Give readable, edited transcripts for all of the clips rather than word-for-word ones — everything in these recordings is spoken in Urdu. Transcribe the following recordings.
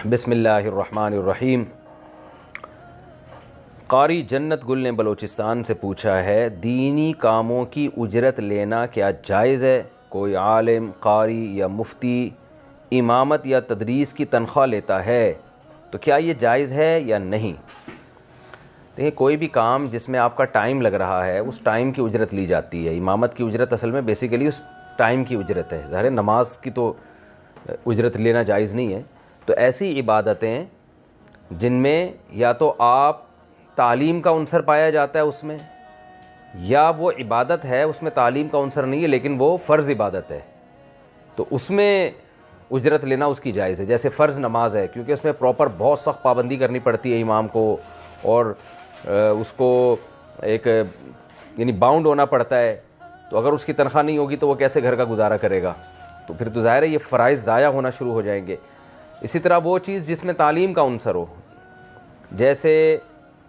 بسم اللہ الرحمن الرحیم۔ قاری جنت گل نے بلوچستان سے پوچھا ہے، دینی کاموں کی اجرت لینا کیا جائز ہے؟ کوئی عالم، قاری یا مفتی امامت یا تدریس کی تنخواہ لیتا ہے تو کیا یہ جائز ہے یا نہیں؟ دیکھیں، کوئی بھی کام جس میں آپ کا ٹائم لگ رہا ہے اس ٹائم کی اجرت لی جاتی ہے۔ امامت کی اجرت اصل میں بیسیکلی اس ٹائم کی اجرت ہے، ظاہر ہے نماز کی تو اجرت لینا جائز نہیں ہے۔ تو ایسی عبادتیں جن میں یا تو آپ تعلیم کا عنصر پایا جاتا ہے اس میں، یا وہ عبادت ہے اس میں تعلیم کا عنصر نہیں ہے لیکن وہ فرض عبادت ہے، تو اس میں اجرت لینا اس کی جائز ہے۔ جیسے فرض نماز ہے، کیونکہ اس میں پراپر بہت سخت پابندی کرنی پڑتی ہے امام کو، اور اس کو ایک یعنی باؤنڈ ہونا پڑتا ہے، تو اگر اس کی تنخواہ نہیں ہوگی تو وہ کیسے گھر کا گزارا کرے گا؟ تو پھر تو ظاہر ہے یہ فرائض ضائع ہونا شروع ہو جائیں گے۔ اسی طرح وہ چیز جس میں تعلیم کا عنصر ہو، جیسے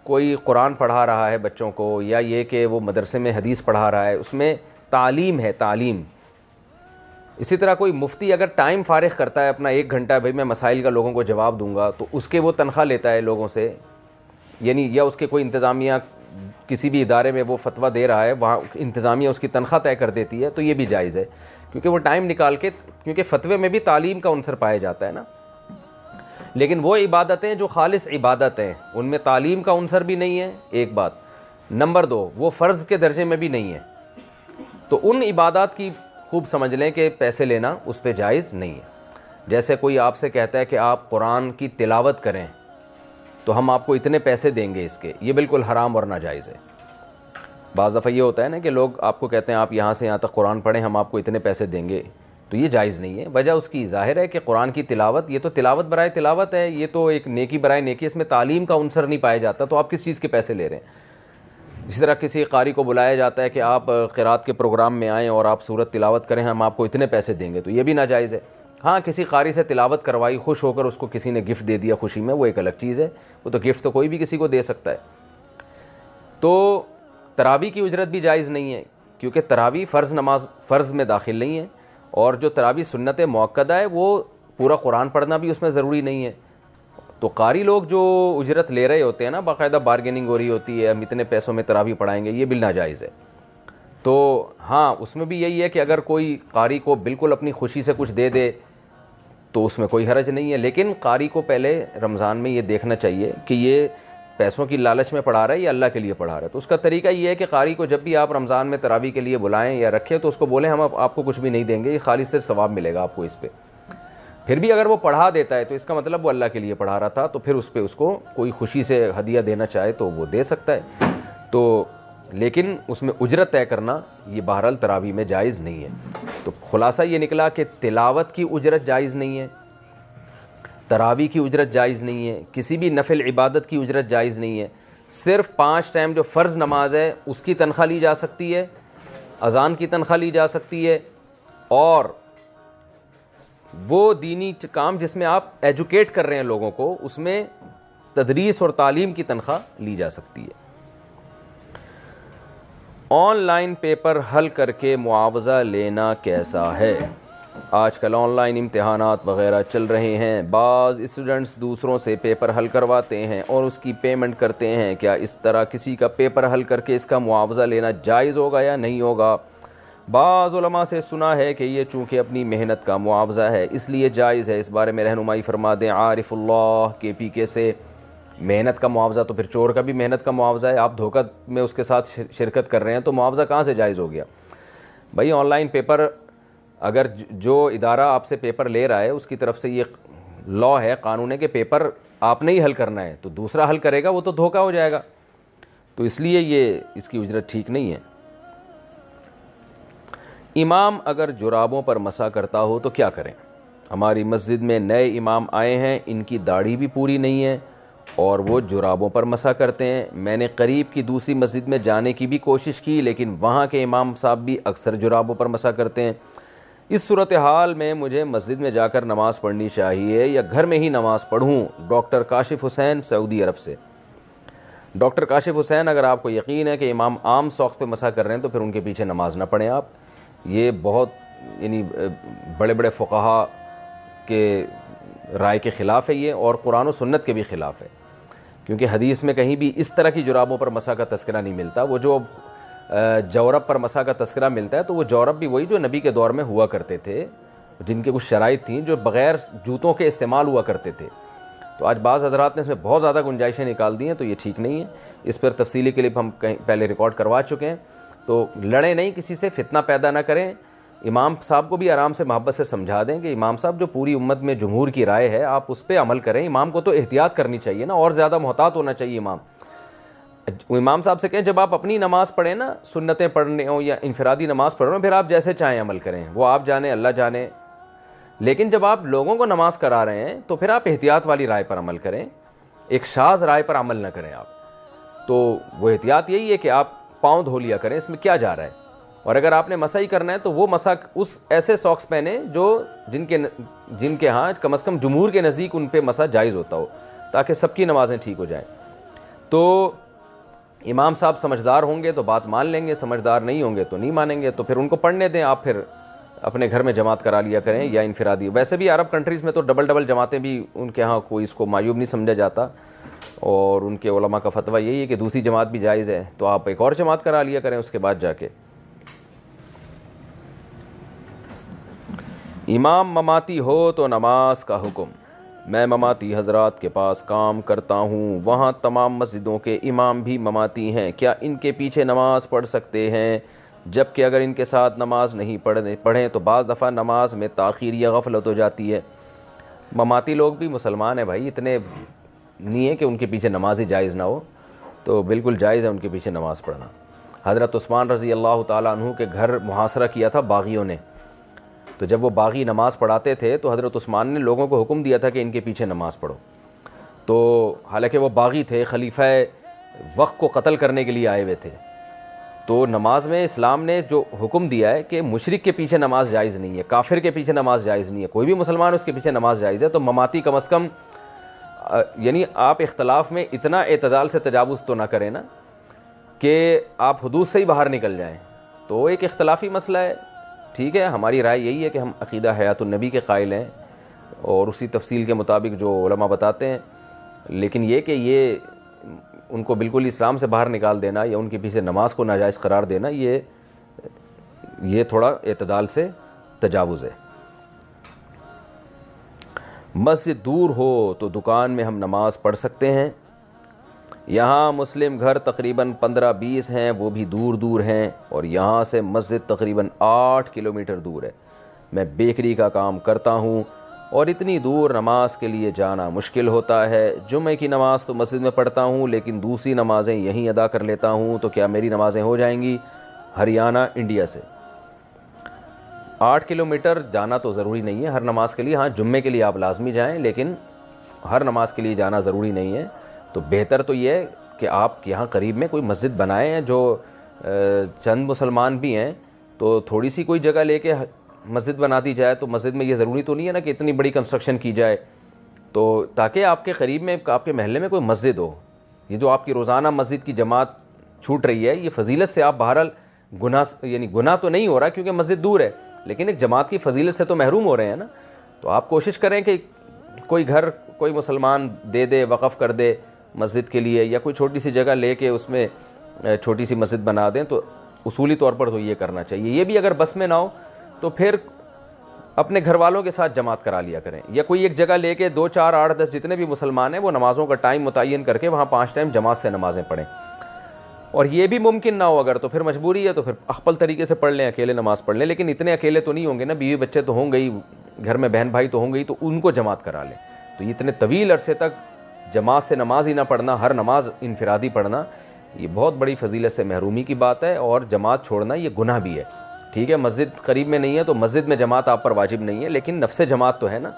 کوئی قرآن پڑھا رہا ہے بچوں کو، یا یہ کہ وہ مدرسے میں حدیث پڑھا رہا ہے، اس میں تعلیم ہے، تعلیم۔ اسی طرح کوئی مفتی اگر ٹائم فارغ کرتا ہے اپنا 1 گھنٹہ، بھئی میں مسائل کا لوگوں کو جواب دوں گا، تو اس کے وہ تنخواہ لیتا ہے لوگوں سے، یعنی یا اس کے کوئی انتظامیہ کسی بھی ادارے میں وہ فتویٰ دے رہا ہے، وہاں انتظامیہ اس کی تنخواہ طے کر دیتی ہے، تو یہ بھی جائز ہے، کیونکہ وہ ٹائم نکال کے، کیونکہ فتوے میں بھی تعلیم کا عنصر پایا جاتا ہے نا۔ لیکن وہ عبادتیں جو خالص عبادت ہیں، ان میں تعلیم کا عنصر بھی نہیں ہے، ایک بات۔ نمبر 2، وہ فرض کے درجے میں بھی نہیں ہے، تو ان عبادات کی خوب سمجھ لیں کہ پیسے لینا اس پہ جائز نہیں ہے۔ جیسے کوئی آپ سے کہتا ہے کہ آپ قرآن کی تلاوت کریں تو ہم آپ کو اتنے پیسے دیں گے اس کے، یہ بالکل حرام اور ناجائز ہے۔ بعض دفعہ یہ ہوتا ہے نا کہ لوگ آپ کو کہتے ہیں آپ یہاں سے یہاں تک قرآن پڑھیں، ہم آپ کو اتنے پیسے دیں گے، تو یہ جائز نہیں ہے۔ وجہ اس کی ظاہر ہے کہ قرآن کی تلاوت، یہ تو تلاوت برائے تلاوت ہے، یہ تو ایک نیکی برائے نیکی، اس میں تعلیم کا عنصر نہیں پایا جاتا، تو آپ کس چیز کے پیسے لے رہے ہیں؟ اسی طرح کسی قاری کو بلایا جاتا ہے کہ آپ قرات کے پروگرام میں آئیں اور آپ سورت تلاوت کریں، ہم آپ کو اتنے پیسے دیں گے، تو یہ بھی ناجائز ہے۔ ہاں، کسی قاری سے تلاوت کروائی، خوش ہو کر اس کو کسی نے گفٹ دے دیا خوشی میں، وہ ایک الگ چیز ہے، وہ تو گفٹ تو کوئی بھی کسی کو دے سکتا ہے۔ تو تراویح کی اجرت بھی جائز نہیں ہے، کیونکہ تراویح فرض نماز، فرض میں داخل نہیں ہے، اور جو تراویح سنت مؤکدہ ہے وہ پورا قرآن پڑھنا بھی اس میں ضروری نہیں ہے۔ تو قاری لوگ جو اجرت لے رہے ہوتے ہیں نا، باقاعدہ بارگیننگ ہو رہی ہوتی ہے، ہم اتنے پیسوں میں تراویح پڑھائیں گے، یہ بھی ناجائز ہے۔ تو ہاں، اس میں بھی یہی ہے کہ اگر کوئی قاری کو بالکل اپنی خوشی سے کچھ دے دے تو اس میں کوئی حرج نہیں ہے، لیکن قاری کو پہلے رمضان میں یہ دیکھنا چاہیے کہ یہ پیسوں کی لالچ میں پڑھا رہا ہے یا اللہ کے لیے پڑھا رہا ہے۔ تو اس کا طریقہ یہ ہے کہ قاری کو جب بھی آپ رمضان میں تراویح کے لیے بلائیں یا رکھیں تو اس کو بولیں ہم آپ کو کچھ بھی نہیں دیں گے، یہ خالی صرف ثواب ملے گا آپ کو اس پہ۔ پھر بھی اگر وہ پڑھا دیتا ہے تو اس کا مطلب وہ اللہ کے لیے پڑھا رہا تھا، تو پھر اس پہ اس کو کوئی خوشی سے ہدیہ دینا چاہے تو وہ دے سکتا ہے۔ تو لیکن اس میں اجرت طے کرنا یہ بہرحال تراویح میں جائز نہیں ہے۔ تو خلاصہ یہ نکلا کہ تلاوت کی اجرت جائز نہیں ہے، تراویح کی اجرت جائز نہیں ہے، کسی بھی نفل عبادت کی اجرت جائز نہیں ہے۔ صرف 5 ٹائم جو فرض نماز ہے اس کی تنخواہ لی جا سکتی ہے، اذان کی تنخواہ لی جا سکتی ہے، اور وہ دینی کام جس میں آپ ایجوکیٹ کر رہے ہیں لوگوں کو، اس میں تدریس اور تعلیم کی تنخواہ لی جا سکتی ہے۔ آن لائن پیپر حل کر کے معاوضہ لینا کیسا ہے؟ آج کل آن لائن امتحانات وغیرہ چل رہے ہیں، بعض اسٹوڈنٹس دوسروں سے پیپر حل کرواتے ہیں اور اس کی پیمنٹ کرتے ہیں، کیا اس طرح کسی کا پیپر حل کر کے اس کا معاوضہ لینا جائز ہوگا یا نہیں ہوگا؟ بعض علماء سے سنا ہے کہ یہ چونکہ اپنی محنت کا معاوضہ ہے اس لیے جائز ہے، اس بارے میں رہنمائی فرما دیں۔ عارف اللہ KPK سے۔ محنت کا معاوضہ تو پھر چور کا بھی محنت کا معاوضہ ہے، آپ دھوکہ میں اس کے ساتھ شرکت کر رہے ہیں تو معاوضہ کہاں سے جائز ہو گیا؟ بھائی آن لائن پیپر، اگر جو ادارہ آپ سے پیپر لے رہا ہے اس کی طرف سے یہ لاء ہے، قانون ہے کہ پیپر آپ نے ہی حل کرنا ہے، تو دوسرا حل کرے گا وہ تو دھوکہ ہو جائے گا، تو اس لیے یہ اس کی اجرت ٹھیک نہیں ہے۔ امام اگر جرابوں پر مسح کرتا ہو تو کیا کریں؟ ہماری مسجد میں نئے امام آئے ہیں، ان کی داڑھی بھی پوری نہیں ہے اور وہ جرابوں پر مسح کرتے ہیں۔ میں نے قریب کی دوسری مسجد میں جانے کی بھی کوشش کی لیکن وہاں کے امام صاحب بھی اکثر جرابوں پر مسح کرتے ہیں۔ اس صورتحال میں مجھے مسجد میں جا کر نماز پڑھنی چاہیے یا گھر میں ہی نماز پڑھوں؟ ڈاکٹر کاشف حسین، سعودی عرب سے۔ ڈاکٹر کاشف حسین، اگر آپ کو یقین ہے کہ امام عام ساکس پہ مسح کر رہے ہیں تو پھر ان کے پیچھے نماز نہ پڑھیں آپ۔ یہ بہت بڑے بڑے فقہا کے رائے کے خلاف ہے یہ، اور قرآن و سنت کے بھی خلاف ہے، کیونکہ حدیث میں کہیں بھی اس طرح کی جرابوں پر مسح کا تذکرہ نہیں ملتا۔ وہ جو جورب پر مسح کا تذکرہ ملتا ہے تو وہ جورب بھی وہی جو نبی کے دور میں ہوا کرتے تھے، جن کے کچھ شرائط تھیں، جو بغیر جوتوں کے استعمال ہوا کرتے تھے۔ تو آج بعض حضرات نے اس میں بہت زیادہ گنجائشیں نکال دی ہیں، تو یہ ٹھیک نہیں ہے۔ اس پر تفصیلی کلپ ہم کہیں پہلے ریکارڈ کروا چکے ہیں، تو لڑیں نہیں کسی سے، فتنہ پیدا نہ کریں۔ امام صاحب کو بھی آرام سے محبت سے سمجھا دیں کہ امام صاحب جو پوری امت میں جمہور کی رائے ہے آپ اس پہ عمل کریں۔ امام کو تو احتیاط کرنی چاہیے نا، اور زیادہ محتاط ہونا چاہیے امام صاحب سے کہیں جب آپ اپنی نماز پڑھیں نا، سنتیں پڑھنے ہوں یا انفرادی نماز پڑھ رہے ہوں، پھر آپ جیسے چاہیں عمل کریں، وہ آپ جانے اللہ جانے، لیکن جب آپ لوگوں کو نماز کرا رہے ہیں تو پھر آپ احتیاط والی رائے پر عمل کریں، ایک شاذ رائے پر عمل نہ کریں آپ۔ تو وہ احتیاط یہی ہے کہ آپ پاؤں دھو لیا کریں، اس میں کیا جا رہا ہے، اور اگر آپ نے مسح ہی کرنا ہے تو وہ مسح اس ایسے ساکس پہنیں جو جن کے ہاں کم از کم جمہور کے نزدیک ان پہ مسح جائز ہوتا ہو، تاکہ سب کی نمازیں ٹھیک ہو جائیں۔ تو امام صاحب سمجھدار ہوں گے تو بات مان لیں گے، سمجھدار نہیں ہوں گے تو نہیں مانیں گے، تو پھر ان کو پڑھنے دیں، آپ پھر اپنے گھر میں جماعت کرا لیا کریں یا انفرادی۔ ویسے بھی عرب کنٹریز میں تو ڈبل جماعتیں بھی ان کے ہاں کوئی اس کو معیوب نہیں سمجھا جاتا، اور ان کے علماء کا فتویٰ یہی ہے کہ دوسری جماعت بھی جائز ہے، تو آپ ایک اور جماعت کرا لیا کریں اس کے بعد جا کے۔ امام مماتی ہو تو نماز کا حکم۔ میں مماتی حضرات کے پاس کام کرتا ہوں، وہاں تمام مسجدوں کے امام بھی مماتی ہیں، کیا ان کے پیچھے نماز پڑھ سکتے ہیں؟ جبکہ اگر ان کے ساتھ نماز نہیں پڑھیں تو بعض دفعہ نماز میں تاخیر یا غفلت ہو جاتی ہے۔ مماتی لوگ بھی مسلمان ہیں بھائی، اتنے نہیں ہے کہ ان کے پیچھے نماز ہی جائز نہ ہو، تو بالکل جائز ہے ان کے پیچھے نماز پڑھنا۔ حضرت عثمان رضی اللہ تعالیٰ عنہ کے گھر محاصرہ کیا تھا باغیوں نے، تو جب وہ باغی نماز پڑھاتے تھے تو حضرت عثمان نے لوگوں کو حکم دیا تھا کہ ان کے پیچھے نماز پڑھو۔ تو حالانکہ وہ باغی تھے، خلیفہ وقت کو قتل کرنے کے لیے آئے ہوئے تھے، تو نماز میں اسلام نے جو حکم دیا ہے کہ مشرک کے پیچھے نماز جائز نہیں ہے، کافر کے پیچھے نماز جائز نہیں ہے، کوئی بھی مسلمان اس کے پیچھے نماز جائز ہے، تو مماتی کم از کم یعنی آپ اختلاف میں اتنا اعتدال سے تجاوز تو نہ کریں نا کہ آپ حدود سے ہی باہر نکل جائیں، تو ایک اختلافی مسئلہ ہے، ٹھیک ہے۔ ہماری رائے یہی ہے کہ ہم عقیدہ حیات النبی کے قائل ہیں اور اسی تفصیل کے مطابق جو علماء بتاتے ہیں، لیکن یہ کہ یہ ان کو بالکل اسلام سے باہر نکال دینا یا ان کے پیچھے نماز کو ناجائز قرار دینا، یہ تھوڑا اعتدال سے تجاوز ہے۔ مسجد دور ہو تو دکان میں ہم نماز پڑھ سکتے ہیں۔ یہاں مسلم گھر تقریباً 15-20 ہیں، وہ بھی دور دور ہیں، اور یہاں سے مسجد تقریباً 8 کلومیٹر دور ہے۔ میں بیکری کا کام کرتا ہوں اور اتنی دور نماز کے لیے جانا مشکل ہوتا ہے۔ جمعہ کی نماز تو مسجد میں پڑھتا ہوں لیکن دوسری نمازیں یہیں ادا کر لیتا ہوں، تو کیا میری نمازیں ہو جائیں گی؟ ہریانہ، انڈیا سے۔ 8 کلومیٹر جانا تو ضروری نہیں ہے ہر نماز کے لیے، ہاں جمعے کے لیے آپ لازمی جائیں، لیکن ہر نماز کے لیے جانا ضروری نہیں ہے۔ تو بہتر تو یہ ہے کہ آپ یہاں قریب میں کوئی مسجد بنائیں ہیں، جو چند مسلمان بھی ہیں تو تھوڑی سی کوئی جگہ لے کے مسجد بنا دی جائے، تو مسجد میں یہ ضروری تو نہیں ہے نا کہ اتنی بڑی کنسٹرکشن کی جائے، تو تاکہ آپ کے قریب میں، آپ کے محلے میں کوئی مسجد ہو۔ یہ جو آپ کی روزانہ مسجد کی جماعت چھوٹ رہی ہے، یہ فضیلت سے آپ بہرحال گناہ تو نہیں ہو رہا کیونکہ مسجد دور ہے، لیکن ایک جماعت کی فضیلت سے تو محروم ہو رہے ہیں نا۔ تو آپ کوشش کریں کہ کوئی گھر کوئی مسلمان دے دے، وقف کر دے مسجد کے لیے، یا کوئی چھوٹی سی جگہ لے کے اس میں چھوٹی سی مسجد بنا دیں، تو اصولی طور پر تو یہ کرنا چاہیے۔ یہ بھی اگر بس میں نہ ہو تو پھر اپنے گھر والوں کے ساتھ جماعت کرا لیا کریں، یا کوئی ایک جگہ لے کے 2 4 8 10 جتنے بھی مسلمان ہیں وہ نمازوں کا ٹائم متعین کر کے وہاں 5 ٹائم جماعت سے نمازیں پڑھیں۔ اور یہ بھی ممکن نہ ہو اگر، تو پھر مجبوری ہے، تو پھر اخپل طریقے سے پڑھ لیں، اکیلے نماز پڑھ لیں، لیکن اتنے اکیلے تو نہیں ہوں گے نا، بیوی بچے تو ہوں گے ہی، گھر میں بہن بھائی تو ہوں گے ہی، تو ان کو جماعت کرا لیں۔ تو اتنے طویل عرصے تک جماعت سے نماز ہی نہ پڑھنا، ہر نماز انفرادی پڑھنا، یہ بہت بڑی فضیلت سے محرومی کی بات ہے، اور جماعت چھوڑنا یہ گناہ بھی ہے۔ ٹھیک ہے، مسجد قریب میں نہیں ہے تو مسجد میں جماعت آپ پر واجب نہیں ہے، لیکن نفس جماعت تو ہے نا،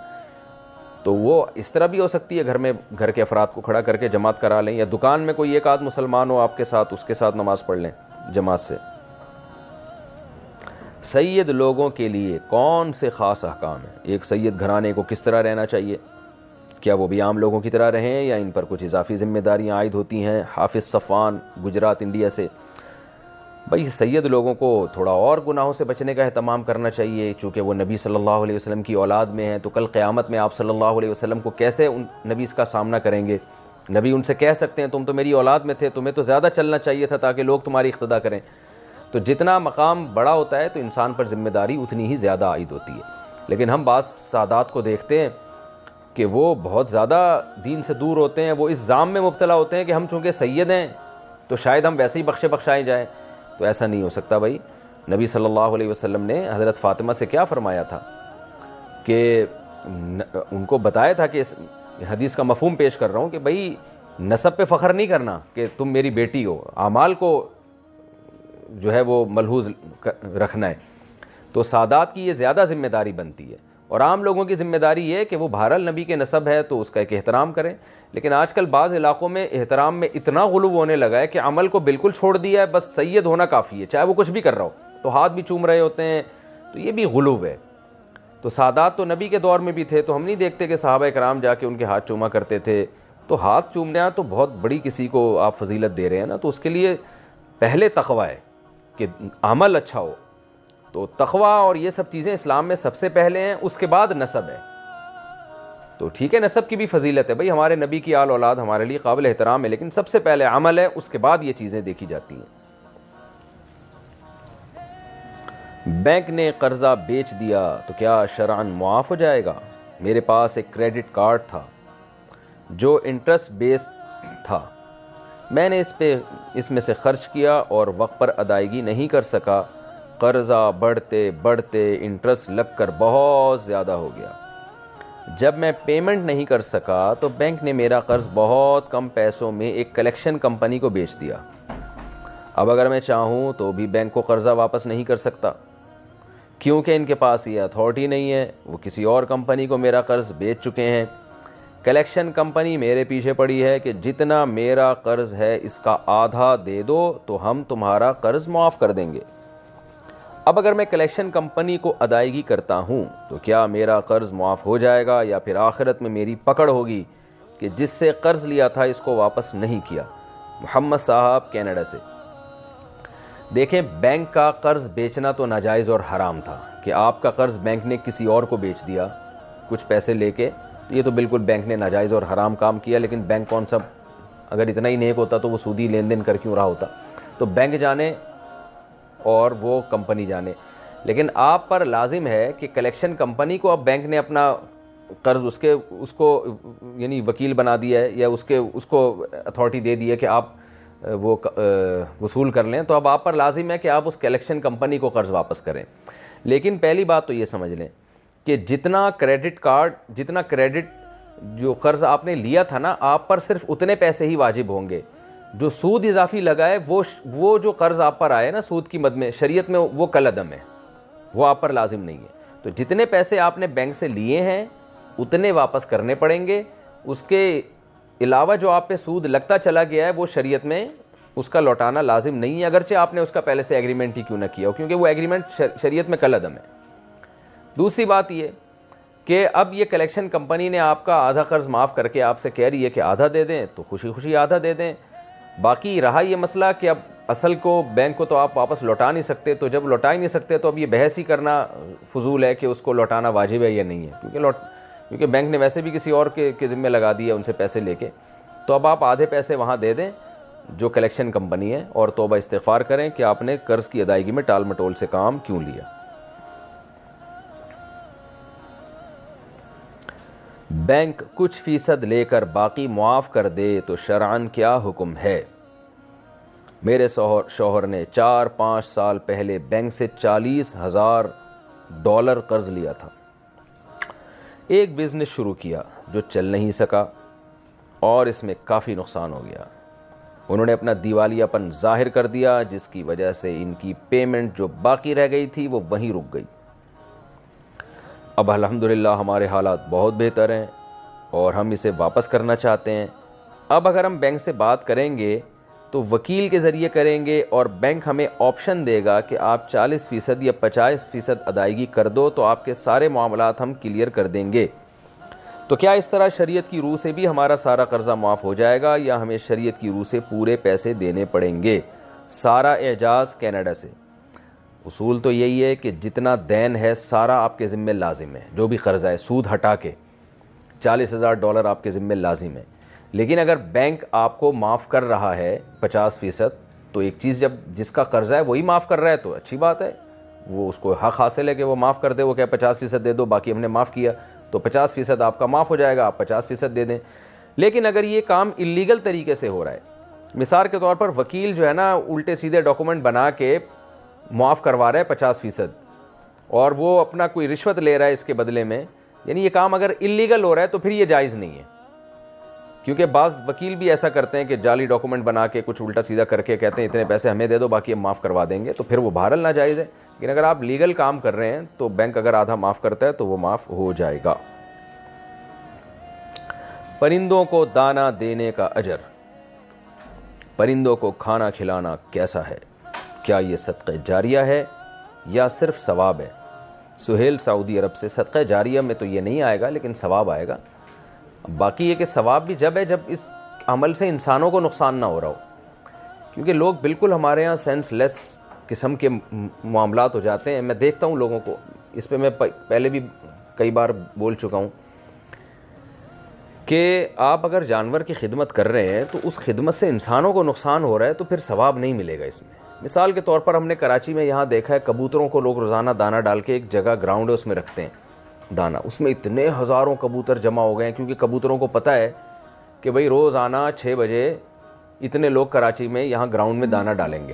تو وہ اس طرح بھی ہو سکتی ہے، گھر میں گھر کے افراد کو کھڑا کر کے جماعت کرا لیں، یا دکان میں کوئی ایک آدھ مسلمان ہو آپ کے ساتھ، اس کے ساتھ نماز پڑھ لیں جماعت سے۔ سید لوگوں کے لیے کون سے خاص احکام ہیں؟ ایک سید گھرانے کو کس طرح رہنا چاہیے؟ کیا وہ بھی عام لوگوں کی طرح رہیں یا ان پر کچھ اضافی ذمہ داریاں عائد ہوتی ہیں؟ حافظ صفوان، گجرات، انڈیا سے۔ بھائی سید لوگوں کو تھوڑا اور گناہوں سے بچنے کا اہتمام کرنا چاہیے، چونکہ وہ نبی صلی اللہ علیہ وسلم کی اولاد میں ہیں، تو کل قیامت میں آپ صلی اللہ علیہ وسلم کو کیسے ان نبی کا سامنا کریں گے؟ نبی ان سے کہہ سکتے ہیں تم تو میری اولاد میں تھے، تمہیں تو زیادہ چلنا چاہیے تھا تاکہ لوگ تمہاری اقتدا کریں۔ تو جتنا مقام بڑا ہوتا ہے تو انسان پر ذمہ داری اتنی ہی زیادہ عائد ہوتی ہے۔ لیکن ہم بعض سادات کو دیکھتے ہیں کہ وہ بہت زیادہ دین سے دور ہوتے ہیں، وہ اس ظام میں مبتلا ہوتے ہیں کہ ہم چونکہ سید ہیں تو شاید ہم ویسے ہی بخشائے جائیں۔ تو ایسا نہیں ہو سکتا بھائی۔ نبی صلی اللہ علیہ وسلم نے حضرت فاطمہ سے کیا فرمایا تھا کہ ان کو بتایا تھا کہ اس حدیث کا مفہوم پیش کر رہا ہوں کہ بھائی نسب پہ فخر نہیں کرنا کہ تم میری بیٹی ہو، اعمال کو جو ہے وہ ملحوظ رکھنا ہے۔ تو سادات کی یہ زیادہ ذمہ داری بنتی ہے، اور عام لوگوں کی ذمہ داری یہ ہے کہ وہ بہرحال نبی کے نسب ہے تو اس کا ایک احترام کریں۔ لیکن آج کل بعض علاقوں میں احترام میں اتنا غلو ہونے لگا ہے کہ عمل کو بالکل چھوڑ دیا ہے، بس سید ہونا کافی ہے، چاہے وہ کچھ بھی کر رہا ہو، تو ہاتھ بھی چوم رہے ہوتے ہیں، تو یہ بھی غلو ہے۔ تو سادات تو نبی کے دور میں بھی تھے، تو ہم نہیں دیکھتے کہ صحابہ کرام جا کے ان کے ہاتھ چوما کرتے تھے۔ تو ہاتھ چومنا تو بہت بڑی کسی کو آپ فضیلت دے رہے ہیں نا، تو اس کے لیے پہلے تقوی ہے کہ عمل اچھا ہو۔ تو تقوی اور یہ سب چیزیں اسلام میں سب سے پہلے ہیں، اس کے بعد نسب ہے۔ تو ٹھیک ہے نسب کی بھی فضیلت ہے، بھئی ہمارے نبی کی آل اولاد ہمارے لیے قابل احترام ہے، لیکن سب سے پہلے عمل ہے، اس کے بعد یہ چیزیں دیکھی جاتی ہیں۔ بینک نے قرضہ بیچ دیا تو کیا شرعاً معاف ہو جائے گا؟ میرے پاس ایک کریڈٹ کارڈ تھا جو انٹرسٹ بیسڈ تھا، میں نے اس میں سے خرچ کیا اور وقت پر ادائیگی نہیں کر سکا، قرضہ بڑھتے بڑھتے انٹرسٹ لگ کر بہت زیادہ ہو گیا۔ جب میں پیمنٹ نہیں کر سکا تو بینک نے میرا قرض بہت کم پیسوں میں ایک کلیکشن کمپنی کو بیچ دیا۔ اب اگر میں چاہوں تو بھی بینک کو قرضہ واپس نہیں کر سکتا، کیونکہ ان کے پاس یہ اتھارٹی نہیں ہے، وہ کسی اور کمپنی کو میرا قرض بیچ چکے ہیں۔ کلیکشن کمپنی میرے پیچھے پڑی ہے کہ جتنا میرا قرض ہے اس کا آدھا دے دو تو ہم تمہارا قرض معاف کر دیں گے۔ اب اگر میں کلیکشن کمپنی کو ادائیگی کرتا ہوں تو کیا میرا قرض معاف ہو جائے گا، یا پھر آخرت میں میری پکڑ ہوگی کہ جس سے قرض لیا تھا اس کو واپس نہیں کیا؟ محمد صاحب کینیڈا سے۔ دیکھیں بینک کا قرض بیچنا تو ناجائز اور حرام تھا کہ آپ کا قرض بینک نے کسی اور کو بیچ دیا کچھ پیسے لے کے، یہ تو بالکل بینک نے ناجائز اور حرام کام کیا۔ لیکن بینک کون سا، اگر اتنا ہی نیک ہوتا تو وہ سودی لین دین کر کیوں رہا ہوتا؟ تو بینک جانے اور وہ کمپنی جانے، لیکن آپ پر لازم ہے کہ کلیکشن کمپنی کو اب بینک نے اپنا قرض اس کو یعنی وکیل بنا دیا ہے، یا اس کو اتھارٹی دے دی ہے کہ آپ وہ وصول کر لیں، تو اب آپ پر لازم ہے کہ آپ اس کلیکشن کمپنی کو قرض واپس کریں۔ لیکن پہلی بات تو یہ سمجھ لیں کہ جتنا کریڈٹ جو قرض آپ نے لیا تھا نا، آپ پر صرف اتنے پیسے ہی واجب ہوں گے۔ جو سود اضافی لگا ہے وہ جو قرض آپ پر آئے نا سود کی مد میں، شریعت میں وہ کل عدم ہے، وہ آپ پر لازم نہیں ہے۔ تو جتنے پیسے آپ نے بینک سے لیے ہیں اتنے واپس کرنے پڑیں گے، اس کے علاوہ جو آپ پہ سود لگتا چلا گیا ہے وہ شریعت میں اس کا لوٹانا لازم نہیں ہے، اگرچہ آپ نے اس کا پہلے سے ایگریمنٹ ہی کیوں نہ کیا ہو، کیونکہ وہ ایگریمنٹ شریعت میں کل عدم ہے۔ دوسری بات یہ کہ اب یہ کلیکشن کمپنی نے آپ کا آدھا قرض معاف کر کے آپ سے کہہ رہی ہے کہ آدھا دے دیں، تو خوشی خوشی آدھا دے دیں۔ باقی رہا یہ مسئلہ کہ اب اصل کو بینک کو تو آپ واپس لوٹا نہیں سکتے، تو جب لوٹا ہی نہیں سکتے تو اب یہ بحث ہی کرنا فضول ہے کہ اس کو لوٹانا واجب ہے یا نہیں ہے، کیونکہ بینک نے ویسے بھی کسی اور کے ذمہ لگا دیا ان سے پیسے لے کے۔ تو اب آپ آدھے پیسے وہاں دے دیں جو کلیکشن کمپنی ہے، اور توبہ استغفار کریں کہ آپ نے قرض کی ادائیگی میں ٹال مٹول سے کام کیوں لیا۔ بینک کچھ فیصد لے کر باقی معاف کر دے تو شرعاً کیا حکم ہے؟ میرے شوہر نے 4-5 سال پہلے بینک سے $40,000 قرض لیا تھا۔ ایک بزنس شروع کیا جو چل نہیں سکا اور اس میں کافی نقصان ہو گیا۔ انہوں نے اپنا دیوالیہ پن ظاہر کر دیا، جس کی وجہ سے ان کی پیمنٹ جو باقی رہ گئی تھی وہ وہیں رک گئی۔ اب الحمدللہ ہمارے حالات بہت بہتر ہیں اور ہم اسے واپس کرنا چاہتے ہیں۔ اب اگر ہم بینک سے بات کریں گے تو وکیل کے ذریعے کریں گے، اور بینک ہمیں آپشن دے گا کہ آپ 40% یا 50% ادائیگی کر دو تو آپ کے سارے معاملات ہم کلیئر کر دیں گے۔ تو کیا اس طرح شریعت کی روح سے بھی ہمارا سارا قرضہ معاف ہو جائے گا، یا ہمیں شریعت کی روح سے پورے پیسے دینے پڑیں گے؟ سارا اعجاز کینیڈا سے۔ اصول تو یہی ہے کہ جتنا دین ہے سارا آپ کے ذمے لازم ہے، جو بھی قرضہ ہے سود ہٹا کے $40,000 آپ کے ذمے لازم ہے۔ لیکن اگر بینک آپ کو معاف کر رہا ہے 50%، تو ایک چیز جب جس کا قرضہ ہے وہی معاف کر رہا ہے تو اچھی بات ہے، وہ اس کو حق حاصل ہے کہ وہ معاف کر دے، وہ کہ 50% دے دو باقی ہم نے معاف کیا، تو 50% آپ کا معاف ہو جائے گا، آپ 50% دے دیں۔ لیکن اگر یہ کام اللیگل طریقے سے ہو رہا ہے، مثال کے طور پر وکیل جو ہے نا الٹے سیدھے ڈاکومنٹ بنا کے معاف کروا رہا ہے 50%، اور وہ اپنا کوئی رشوت لے رہا ہے اس کے بدلے میں، یعنی یہ کام اگر اللیگل ہو رہا ہے تو پھر یہ جائز نہیں ہے، کیونکہ بعض وکیل بھی ایسا کرتے ہیں کہ جعلی ڈاکومنٹ بنا کے کچھ الٹا سیدھا کر کے کہتے ہیں اتنے پیسے ہمیں دے دو باقی ہم معاف کروا دیں گے، تو پھر وہ بہرحال ناجائز ہے۔ لیکن اگر آپ لیگل کام کر رہے ہیں تو بینک اگر آدھا معاف کرتا ہے تو وہ معاف ہو جائے گا۔ پرندوں کو دانہ دینے کا اجر، پرندوں کو کھانا کھلانا کیسا ہے؟ کیا یہ صدقہ جاریہ ہے یا صرف ثواب ہے؟ سہیل سعودی عرب سے۔ صدقہ جاریہ میں تو یہ نہیں آئے گا لیکن ثواب آئے گا۔ باقی یہ کہ ثواب بھی جب ہے جب اس عمل سے انسانوں کو نقصان نہ ہو رہا ہو، کیونکہ لوگ بالکل ہمارے ہاں سینس لیس قسم کے معاملات ہو جاتے ہیں۔ میں دیکھتا ہوں لوگوں کو، اس پہ میں پہلے بھی کئی بار بول چکا ہوں کہ آپ اگر جانور کی خدمت کر رہے ہیں تو اس خدمت سے انسانوں کو نقصان ہو رہا ہے تو پھر ثواب نہیں ملے گا اس میں۔ مثال کے طور پر ہم نے کراچی میں یہاں دیکھا ہے کبوتروں کو لوگ روزانہ دانہ ڈال کے ایک جگہ گراؤنڈ ہے اس میں رکھتے ہیں دانہ، اس میں اتنے ہزاروں کبوتر جمع ہو گئے ہیں، کیونکہ کبوتروں کو پتہ ہے کہ بھئی روزانہ 6 بجے اتنے لوگ کراچی میں یہاں گراؤنڈ میں دانہ ڈالیں گے،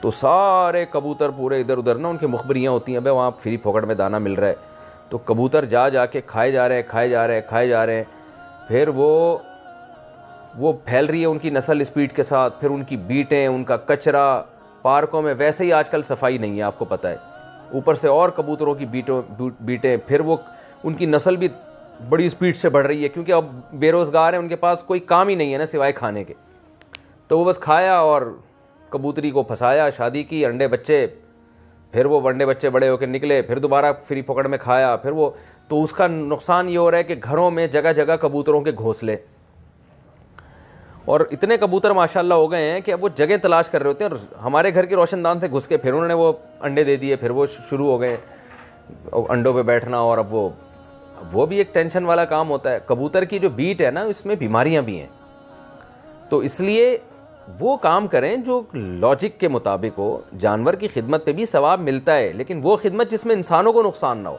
تو سارے کبوتر پورے ادھر ادھر نا ان کی مخبریاں ہوتی ہیں، بھئی وہاں فری پھوکٹ میں دانہ مل رہا ہے، تو کبوتر جا جا کے کھائے جا رہے ہیں، پھر وہ پھیل رہی ہے ان کی نسل اسپیڈ کے ساتھ، پھر ان کی بیٹیں، ان کا کچرا، پارکوں میں ویسے ہی آج کل صفائی نہیں ہے آپ کو پتہ ہے، اوپر سے اور کبوتروں کی بیٹیں، پھر وہ ان کی نسل بھی بڑی اسپیڈ سے بڑھ رہی ہے، کیونکہ اب بے روزگار ہیں، ان کے پاس کوئی کام ہی نہیں ہے نا سوائے کھانے کے، تو وہ بس کھایا اور کبوتری کو پھنسایا، شادی کی، انڈے بچے، پھر وہ انڈے بچے بڑے ہو کے نکلے، پھر دوبارہ فری پکڑ میں کھایا، پھر وہ، تو اس کا نقصان یہ ہو رہا ہے کہ گھروں میں جگہ جگہ کبوتروں کے گھونسلے، اور اتنے کبوتر ماشاءاللہ ہو گئے ہیں کہ اب وہ جگہ تلاش کر رہے ہوتے ہیں، اور ہمارے گھر کے روشن دان سے گھس کے پھر انہوں نے وہ انڈے دے دیے، پھر وہ شروع ہو گئے انڈوں پہ بیٹھنا، اور اب وہ بھی ایک ٹینشن والا کام ہوتا ہے۔ کبوتر کی جو بیٹ ہے نا اس میں بیماریاں بھی ہیں، تو اس لیے وہ کام کریں جو لاجک کے مطابق ہو۔ جانور کی خدمت پہ بھی ثواب ملتا ہے، لیکن وہ خدمت جس میں انسانوں کو نقصان نہ ہو۔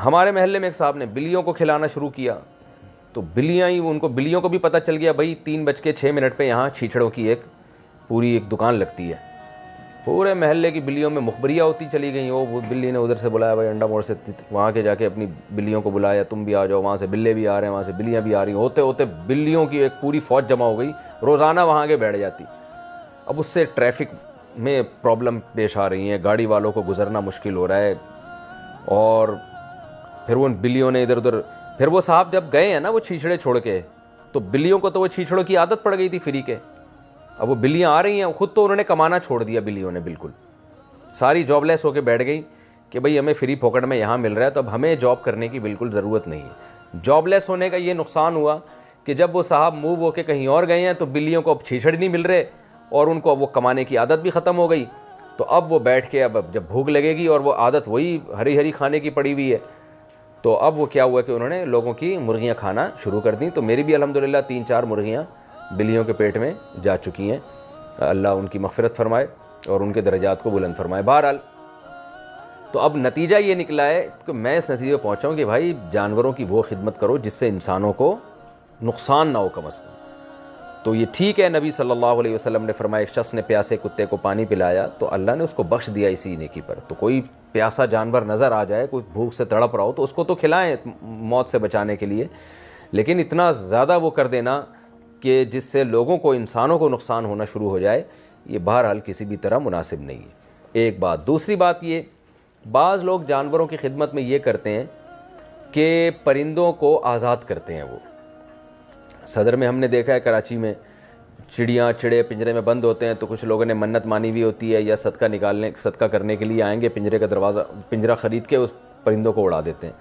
ہمارے محلے میں ایک صاحب نے بلیوں کو کھلانا شروع کیا، تو بلیوں کو بھی پتہ چل گیا بھائی 3:06 پہ یہاں چھیچڑوں کی ایک پوری ایک دکان لگتی ہے، پورے محلے کی بلیوں میں مخبریاں ہوتی چلی گئیں۔ وہ بلی نے ادھر سے بلایا بھائی انڈا موڑ سے، وہاں کے جا کے اپنی بلیوں کو بلایا، تم بھی آ جاؤ، وہاں سے بلے بھی آ رہے ہیں، وہاں سے بلیاں بھی آ رہی ہیں، ہوتے ہوتے بلیوں کی ایک پوری فوج جمع ہو گئی، روزانہ وہاں کے بیٹھ جاتی۔ اب اس سے ٹریفک میں پرابلم پیش آ رہی ہیں، گاڑی والوں کو گزرنا مشکل ہو رہا ہے، اور پھر ان بلیوں نے ادھر ادھر، پھر وہ صاحب جب گئے ہیں نا وہ چھیچڑے چھوڑ کے، تو بلیوں کو تو وہ چھیچڑوں کی عادت پڑ گئی تھی فری کے، اب وہ بلیاں آ رہی ہیں، خود تو انہوں نے کمانا چھوڑ دیا، بلیوں نے بالکل ساری جاب لیس ہو کے بیٹھ گئی کہ بھئی ہمیں فری پاکٹ میں یہاں مل رہا ہے، تو اب ہمیں جاب کرنے کی بالکل ضرورت نہیں ہے۔ جاب لیس ہونے کا یہ نقصان ہوا کہ جب وہ صاحب موو ہو کے کہیں اور گئے ہیں تو بلیوں کو اب چھیچڑ نہیں مل رہے، اور ان کو اب وہ کمانے کی عادت بھی ختم ہو گئی، تو اب وہ بیٹھ کے اب جب بھوک لگے گی اور وہ عادت وہی ہری ہری کھانے کی پڑی ہوئی ہے، تو اب وہ کیا ہوا کہ انہوں نے لوگوں کی مرغیاں کھانا شروع کر دیں۔ تو میری بھی الحمدللہ 3-4 مرغیاں بلیوں کے پیٹ میں جا چکی ہیں، اللہ ان کی مغفرت فرمائے اور ان کے درجات کو بلند فرمائے۔ بہرحال تو اب نتیجہ یہ نکلا ہے کہ میں اس نتیجے پہ پہنچا ہوں کہ بھائی جانوروں کی وہ خدمت کرو جس سے انسانوں کو نقصان نہ ہو کم از کم۔ تو یہ ٹھیک ہے، نبی صلی اللہ علیہ وسلم نے فرمایا ایک شخص نے پیاسے کتے کو پانی پلایا تو اللہ نے اس کو بخش دیا اسی نیکی پر۔ تو کوئی پیاسا جانور نظر آ جائے، کوئی بھوک سے تڑپ رہا ہو، تو اس کو تو کھلائیں موت سے بچانے کے لیے، لیکن اتنا زیادہ وہ کر دینا کہ جس سے لوگوں کو، انسانوں کو نقصان ہونا شروع ہو جائے، یہ بہرحال کسی بھی طرح مناسب نہیں ہے۔ ایک بات، دوسری بات یہ، بعض لوگ جانوروں کی خدمت میں یہ کرتے ہیں کہ پرندوں کو آزاد کرتے ہیں۔ وہ صدر میں ہم نے دیکھا ہے کراچی میں چڑے پنجرے میں بند ہوتے ہیں، تو کچھ لوگوں نے منت مانی ہوئی ہوتی ہے یا صدقہ کرنے کے لیے آئیں گے، پنجرہ خرید کے اس پرندوں کو اڑا دیتے ہیں،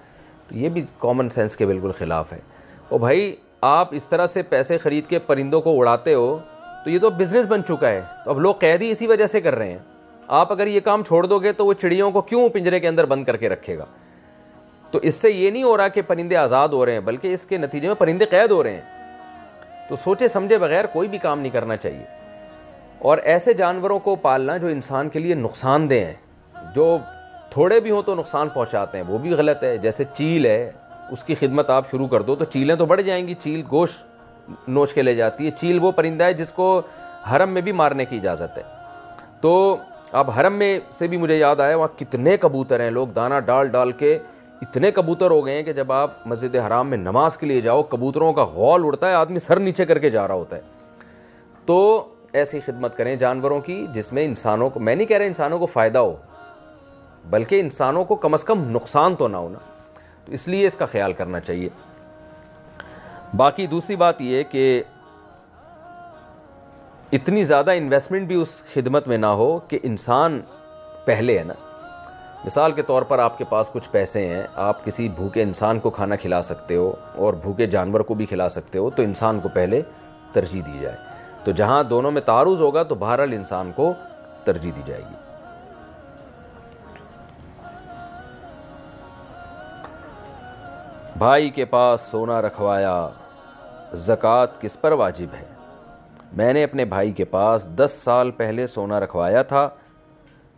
تو یہ بھی کامن سینس کے بالکل خلاف ہے۔ اور بھائی آپ اس طرح سے پیسے خرید کے پرندوں کو اڑاتے ہو تو یہ تو بزنس بن چکا ہے. تو اب لوگ قید ہی اسی وجہ سے کر رہے ہیں. آپ اگر یہ کام چھوڑ دو گے تو وہ چڑیوں کو کیوں پنجرے کے اندر بند کر کے رکھے گا؟ تو اس سے یہ نہیں ہو رہا کہ پرندے آزاد ہو رہے ہیں، بلکہ اس کے نتیجے میں پرندے قید ہو رہے ہیں. تو سوچے سمجھے بغیر کوئی بھی کام نہیں کرنا چاہیے. اور ایسے جانوروں کو پالنا جو انسان کے لیے نقصان دہ ہیں، جو تھوڑے بھی ہوں تو نقصان پہنچاتے ہیں، وہ بھی غلط ہے. جیسے چیل ہے، اس کی خدمت آپ شروع کر دو تو چیلیں تو بڑھ جائیں گی. چیل گوشت نوچ کے لے جاتی ہے. چیل وہ پرندہ ہے جس کو حرم میں بھی مارنے کی اجازت ہے. تو اب حرم میں سے بھی مجھے یاد آیا، وہاں کتنے کبوتر ہیں، لوگ دانہ ڈال ڈال کے اتنے کبوتر ہو گئے ہیں کہ جب آپ مسجد حرام میں نماز کے لیے جاؤ کبوتروں کا غول اڑتا ہے، آدمی سر نیچے کر کے جا رہا ہوتا ہے. تو ایسی خدمت کریں جانوروں کی جس میں انسانوں کو، میں نہیں کہہ رہا انسانوں کو فائدہ ہو، بلکہ انسانوں کو کم از کم نقصان تو نہ ہونا. تو اس لیے اس کا خیال کرنا چاہیے. باقی دوسری بات یہ کہ اتنی زیادہ انویسٹمنٹ بھی اس خدمت میں نہ ہو کہ انسان پہلے ہے نا. مثال کے طور پر آپ کے پاس کچھ پیسے ہیں، آپ کسی بھوکے انسان کو کھانا کھلا سکتے ہو اور بھوکے جانور کو بھی کھلا سکتے ہو، تو انسان کو پہلے ترجیح دی جائے. تو جہاں دونوں میں تعارض ہوگا تو بہرحال انسان کو ترجیح دی جائے گی. بھائی کے پاس سونا رکھوایا، زکوٰۃ کس پر واجب ہے؟ میں نے اپنے بھائی کے پاس 10 سال پہلے سونا رکھوایا تھا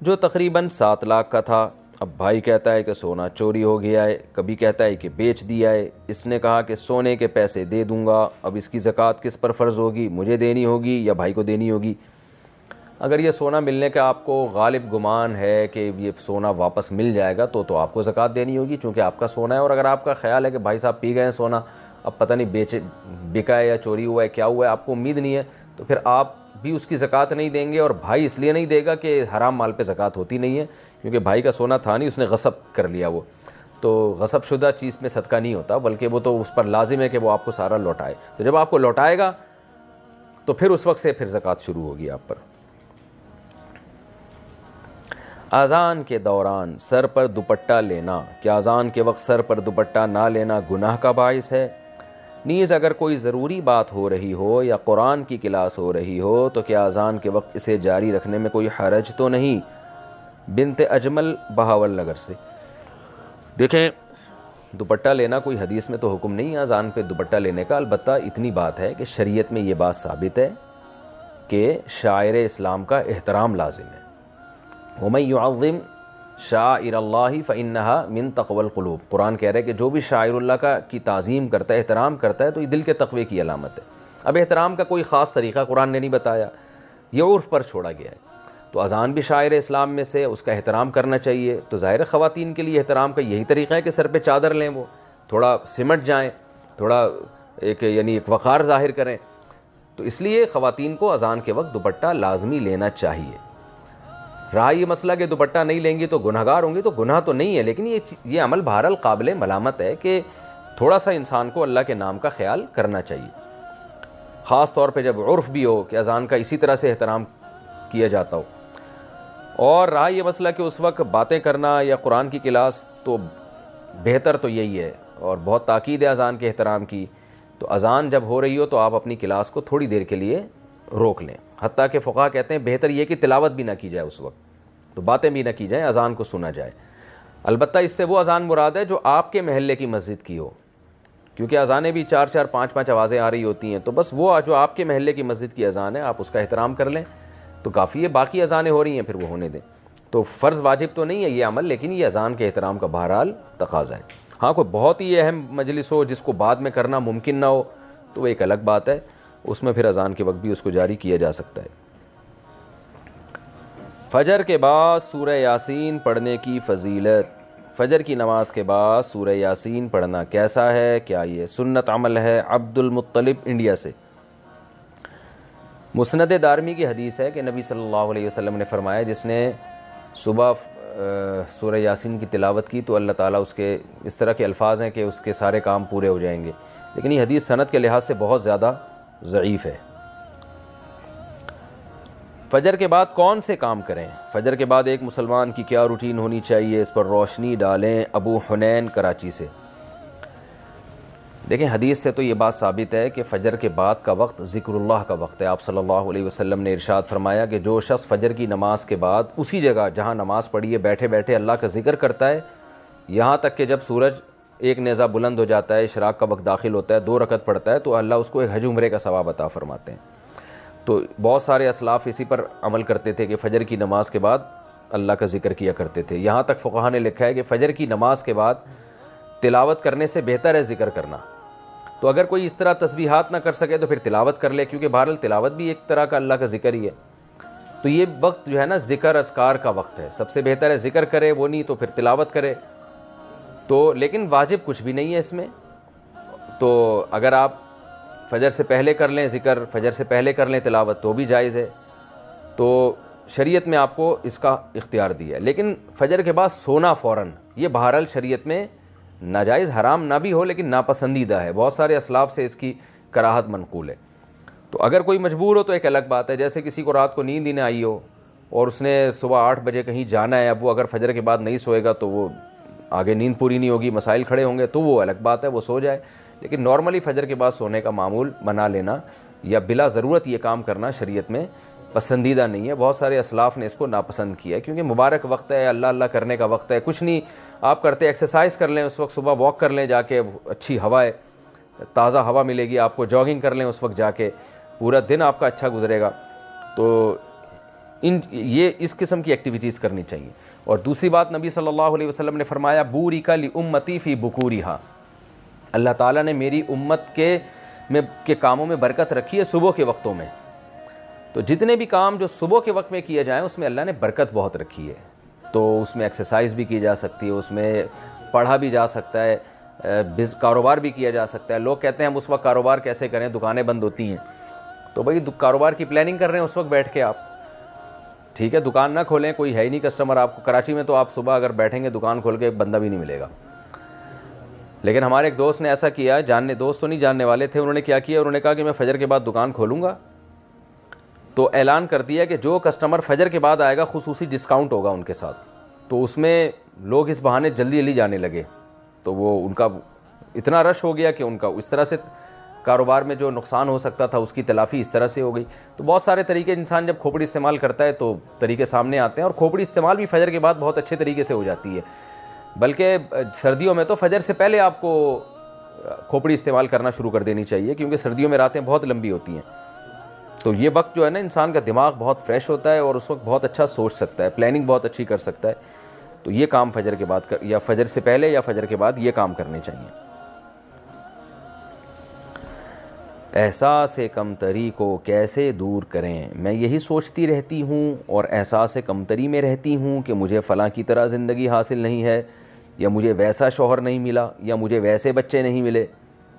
جو تقریباً 7 لاکھ کا تھا. اب بھائی کہتا ہے کہ سونا چوری ہو گیا ہے، کبھی کہتا ہے کہ بیچ دیا ہے. اس نے کہا کہ سونے کے پیسے دے دوں گا. اب اس کی زکوٰۃ کس پر فرض ہوگی؟ مجھے دینی ہوگی یا بھائی کو دینی ہوگی؟ اگر یہ سونا ملنے کا آپ کو غالب گمان ہے کہ یہ سونا واپس مل جائے گا تو آپ کو زکوٰۃ دینی ہوگی چونکہ آپ کا سونا ہے. اور اگر آپ کا خیال ہے کہ بھائی صاحب پی گئے ہیں سونا، اب پتہ نہیں بکا ہے یا چوری ہوا ہے، کیا ہوا ہے، آپ کو امید نہیں ہے، تو پھر آپ بھی اس کی زکوٰۃ نہیں دیں گے. اور بھائی اس لیے نہیں دے گا کہ حرام مال پہ زکوٰۃ ہوتی نہیں ہے، کیونکہ بھائی کا سونا تھا نہیں، اس نے غصب کر لیا. وہ تو غصب شدہ چیز میں صدقہ نہیں ہوتا، بلکہ وہ تو اس پر لازم ہے کہ وہ آپ کو سارا لوٹائے. تو جب آپ کو لوٹائے گا تو پھر اس وقت سے پھر زکوٰۃ شروع ہوگی آپ پر. اذان کے دوران سر پر دوپٹہ لینا، کیا اذان کے وقت سر پر دوپٹہ نہ لینا گناہ کا باعث ہے؟ نیز اگر کوئی ضروری بات ہو رہی ہو یا قرآن کی کلاس ہو رہی ہو تو کیا اذان کے وقت اسے جاری رکھنے میں کوئی حرج تو نہیں؟ بنت اجمل بہاول نگر سے. دیکھیں، دوپٹہ لینا کوئی حدیث میں تو حکم نہیں ہے اذان پہ دوپٹہ لینے کا. البتہ اتنی بات ہے کہ شریعت میں یہ بات ثابت ہے کہ شاعر اسلام کا احترام لازم ہے. وَمَن يُعَظِّمْ شَعَائِرَ اللَّهِ فَإِنَّهَا مِن تَقْوَى الْقُلُوبِ. قرآن کہہ رہا ہے کہ جو بھی شاعر اللہ کی تعظیم کرتا ہے، احترام کرتا ہے، تو یہ دل کے تقوی کی علامت ہے. اب احترام کا کوئی خاص طریقہ قرآن نے نہیں بتایا، یہ عرف پر چھوڑا گیا ہے. تو اذان بھی شاعر اسلام میں سے، اس کا احترام کرنا چاہیے. تو ظاہر خواتین کے لیے احترام کا یہی طریقہ ہے کہ سر پہ چادر لیں، وہ تھوڑا سمٹ جائیں، تھوڑا ایک وقار ظاہر کریں. تو اس لیے خواتین کو اذان کے وقت دوپٹہ لازمی لینا چاہیے. رہا یہ مسئلہ کہ دوپٹہ نہیں لیں گی تو گنہگار ہوں گی، تو گناہ تو نہیں ہے، لیکن یہ عمل بہرحال قابل ملامت ہے کہ تھوڑا سا انسان کو اللہ کے نام کا خیال کرنا چاہیے، خاص طور پہ جب عرف بھی ہو کہ اذان کا اسی طرح سے احترام کیا جاتا ہو. اور رہا یہ مسئلہ کہ اس وقت باتیں کرنا یا قرآن کی کلاس، تو بہتر تو یہی ہے اور بہت تاکید ہے اذان کے احترام کی. تو اذان جب ہو رہی ہو تو آپ اپنی کلاس کو تھوڑی دیر کے لیے روک لیں. حتیٰ کہ فقہا کہتے ہیں بہتر یہ کہ تلاوت بھی نہ کی جائے اس وقت، تو باتیں بھی نہ کی جائیں، اذان کو سنا جائے. البتہ اس سے وہ اذان مراد ہے جو آپ کے محلے کی مسجد کی ہو، کیونکہ اذانیں بھی 4 5 آوازیں آ رہی ہوتی ہیں. تو بس وہ جو آپ کے محلے کی مسجد کی اذان ہے آپ اس کا احترام کر لیں تو کافی ہے. باقی اذانیں ہو رہی ہیں پھر وہ ہونے دیں. تو فرض واجب تو نہیں ہے یہ عمل، لیکن یہ اذان کے احترام کا بہرحال تقاضا ہے. ہاں کوئی بہت ہی اہم مجلس ہو جس کو بعد میں کرنا ممکن نہ ہو تو وہ ایک الگ بات ہے، اس میں پھر اذان کے وقت بھی اس کو جاری کیا جا سکتا ہے. فجر کے بعد سورہ یاسین پڑھنے کی فضیلت. فجر کی نماز کے بعد سورہ یاسین پڑھنا کیسا ہے؟ کیا یہ سنت عمل ہے؟ عبد المطلب انڈیا سے. مسند دارمی کی حدیث ہے کہ نبی صلی اللہ علیہ وسلم نے فرمایا جس نے صبح سورہ یاسین کی تلاوت کی تو اللہ تعالیٰ اس کے اس طرح کے الفاظ ہیں کہ اس کے سارے کام پورے ہو جائیں گے. لیکن یہ حدیث سند کے لحاظ سے بہت زیادہ ضعیف ہے. فجر کے بعد کون سے کام کریں؟ فجر کے بعد ایک مسلمان کی کیا روٹین ہونی چاہیے؟ اس پر روشنی ڈالیں. ابو حنین کراچی سے. دیکھیں حدیث سے تو یہ بات ثابت ہے کہ فجر کے بعد کا وقت ذکر اللہ کا وقت ہے۔ آپ صلی اللہ علیہ وسلم نے ارشاد فرمایا کہ جو شخص فجر کی نماز کے بعد اسی جگہ جہاں نماز پڑھی ہے بیٹھے بیٹھے اللہ کا ذکر کرتا ہے یہاں تک کہ جب سورج ایک نیزہ بلند ہو جاتا ہے، اشراق کا وقت داخل ہوتا ہے، 2 رکعت پڑھتا ہے، تو اللہ اس کو ایک حج عمرے کا ثواب عطا فرماتے ہیں۔ تو بہت سارے اسلاف اسی پر عمل کرتے تھے کہ فجر کی نماز کے بعد اللہ کا ذکر کیا کرتے تھے۔ یہاں تک فقہا نے لکھا ہے کہ فجر کی نماز کے بعد تلاوت کرنے سے بہتر ہے ذکر کرنا۔ تو اگر کوئی اس طرح تسبیحات نہ کر سکے تو پھر تلاوت کر لے، کیونکہ بہرحال تلاوت بھی ایک طرح کا اللہ کا ذکر ہی ہے۔ تو یہ وقت جو ہے نا ذکر اذکار کا وقت ہے، سب سے بہتر ہے ذکر کرے، وہ نہیں تو پھر تلاوت کرے۔ تو لیکن واجب کچھ بھی نہیں ہے اس میں۔ تو اگر آپ فجر سے پہلے کر لیں ذکر، فجر سے پہلے کر لیں تلاوت تو بھی جائز ہے۔ تو شریعت میں آپ کو اس کا اختیار دیا ہے، لیکن فجر کے بعد سونا فوراً یہ بہرحال شریعت میں ناجائز حرام نہ بھی ہو لیکن ناپسندیدہ ہے۔ بہت سارے اسلاف سے اس کی کراہت منقول ہے۔ تو اگر کوئی مجبور ہو تو ایک الگ بات ہے، جیسے کسی کو رات کو نیند ہی نہ آئی ہو اور اس نے صبح 8 بجے کہیں جانا ہے، اب وہ اگر فجر کے بعد نہیں سوئے گا تو وہ آگے نیند پوری نہیں ہوگی، مسائل کھڑے ہوں گے، تو وہ الگ بات ہے، وہ سو جائے۔ لیکن نارملی فجر کے بعد سونے کا معمول بنا لینا یا بلا ضرورت یہ کام کرنا شریعت میں پسندیدہ نہیں ہے۔ بہت سارے اسلاف نے اس کو ناپسند کیا ہے، کیونکہ مبارک وقت ہے، اللہ اللہ کرنے کا وقت ہے۔ کچھ نہیں آپ کرتے، ایکسرسائز کر لیں اس وقت، صبح واک کر لیں جا کے، اچھی ہوا ہے، تازہ ہوا ملے گی آپ کو، جاگنگ کر لیں اس وقت جا کے، پورا دن آپ کا اچھا گزرے گا۔ تو یہ اس قسم کی ایکٹیویٹیز کرنی چاہیے۔ اور دوسری بات نبی صلی اللہ علیہ وسلم نے فرمایا بورک لامتی فی بکورہا، اللہ تعالیٰ نے میری امت کے کاموں میں برکت رکھی ہے صبح کے وقتوں میں۔ تو جتنے بھی کام جو صبح کے وقت میں کیے جائیں اس میں اللہ نے برکت بہت رکھی ہے۔ تو اس میں ایکسرسائز بھی کی جا سکتی ہے، اس میں پڑھا بھی جا سکتا ہے، کاروبار بھی کیا جا سکتا ہے۔ لوگ کہتے ہیں ہم اس وقت کاروبار کیسے کریں، دکانیں بند ہوتی ہیں، تو بھائی کاروبار کی پلاننگ کر رہے ہیں اس وقت بیٹھ کے آپ، ٹھیک ہے، دکان نہ کھولیں، کوئی ہے ہی نہیں کسٹمر آپ کو۔ کراچی میں تو آپ صبح اگر بیٹھیں گے دکان کھول کے ایک بندہ بھی نہیں ملے گا۔ لیکن ہمارے ایک دوست نے ایسا کیا، دوست تو نہیں جاننے والے تھے، انہوں نے کیا کیا، انہوں نے کہا کہ میں فجر کے بعد دکان کھولوں گا، تو اعلان کر دیا کہ جو کسٹمر فجر کے بعد آئے گا خصوصی ڈسکاؤنٹ ہوگا ان کے ساتھ۔ تو اس میں لوگ اس بہانے جلدی جلدی جانے لگے، تو وہ ان کا اتنا رش ہو گیا کہ ان کا اس طرح سے کاروبار میں جو نقصان ہو سکتا تھا اس کی تلافی اس طرح سے ہو گئی۔ تو بہت سارے طریقے، انسان جب کھوپڑی استعمال کرتا ہے تو طریقے سامنے آتے ہیں، اور کھوپڑی استعمال بھی فجر کے بعد بہت اچھے طریقے سے ہو جاتی ہے۔ بلکہ سردیوں میں تو فجر سے پہلے آپ کو کھوپڑی استعمال کرنا شروع کر دینی چاہیے، کیونکہ سردیوں میں راتیں بہت لمبی ہوتی ہیں۔ تو یہ وقت جو ہے نا انسان کا دماغ بہت فریش ہوتا ہے اور اس وقت بہت اچھا سوچ سکتا ہے، پلاننگ بہت اچھی کر سکتا ہے۔ تو یہ کام فجر کے بعد یا فجر سے پہلے یا فجر کے بعد یہ کام کرنے چاہیے۔ احساس کمتری کو کیسے دور کریں؟ میں یہی سوچتی رہتی ہوں اور احساس کمتری میں رہتی ہوں کہ مجھے فلاں کی طرح زندگی حاصل نہیں ہے، یا مجھے ویسا شوہر نہیں ملا، یا مجھے ویسے بچے نہیں ملے،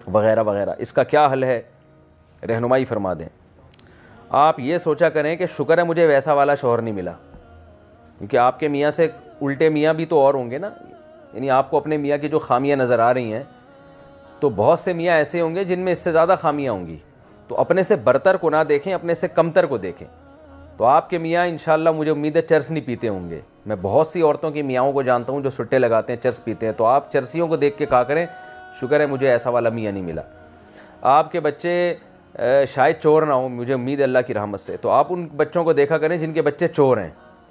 وغیرہ وغیرہ۔ اس کا کیا حل ہے؟ رہنمائی فرما دیں۔ آپ یہ سوچا کریں کہ شکر ہے مجھے ویسا والا شوہر نہیں ملا، کیونکہ آپ کے میاں سے الٹے میاں بھی تو اور ہوں گے نا، یعنی آپ کو اپنے میاں کی جو خامیاں نظر آ رہی ہیں تو بہت سے میاں ایسے ہوں گے جن میں اس سے زیادہ خامیاں ہوں گی۔ تو اپنے سے برتر کو نہ دیکھیں، اپنے سے کمتر کو دیکھیں۔ تو آپ کے میاں انشاءاللہ مجھے امید ہے چرس نہیں پیتے ہوں گے۔ میں بہت سی عورتوں کی میاں کو جانتا ہوں جو سٹے لگاتے ہیں، چرس پیتے ہیں، تو آپ چرسیوں کو دیکھ کے کہا کریں شکر ہے مجھے ایسا والا میاں نہیں ملا۔ آپ کے بچے شاید چور نہ ہوں، مجھے امید ہے اللہ کی رحمت سے، تو آپ ان بچوں کو دیکھا کریں جن کے بچے چور ہیں،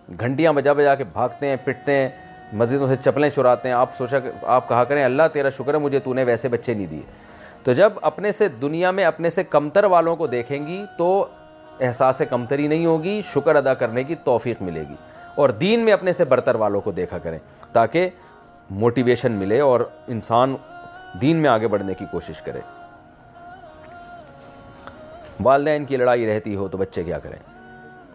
گھنٹیاں بجا بجا کے بھاگتے ہیں، پٹتے ہیں، مسجدوں سے چپلیں چراتے ہیں۔ آپ کہا کریں اللہ تیرا شکر ہے مجھے تو نے ویسے بچے نہیں دیے۔ تو جب اپنے سے دنیا میں اپنے سے کمتر والوں کو دیکھیں گی تو احساس کمتری نہیں ہوگی، شکر ادا کرنے کی توفیق ملے گی۔ اور دین میں اپنے سے برتر والوں کو دیکھا کریں تاکہ موٹیویشن ملے اور انسان دین میں آگے بڑھنے کی کوشش کرے۔ والدین کی لڑائی رہتی ہو تو بچے کیا کریں؟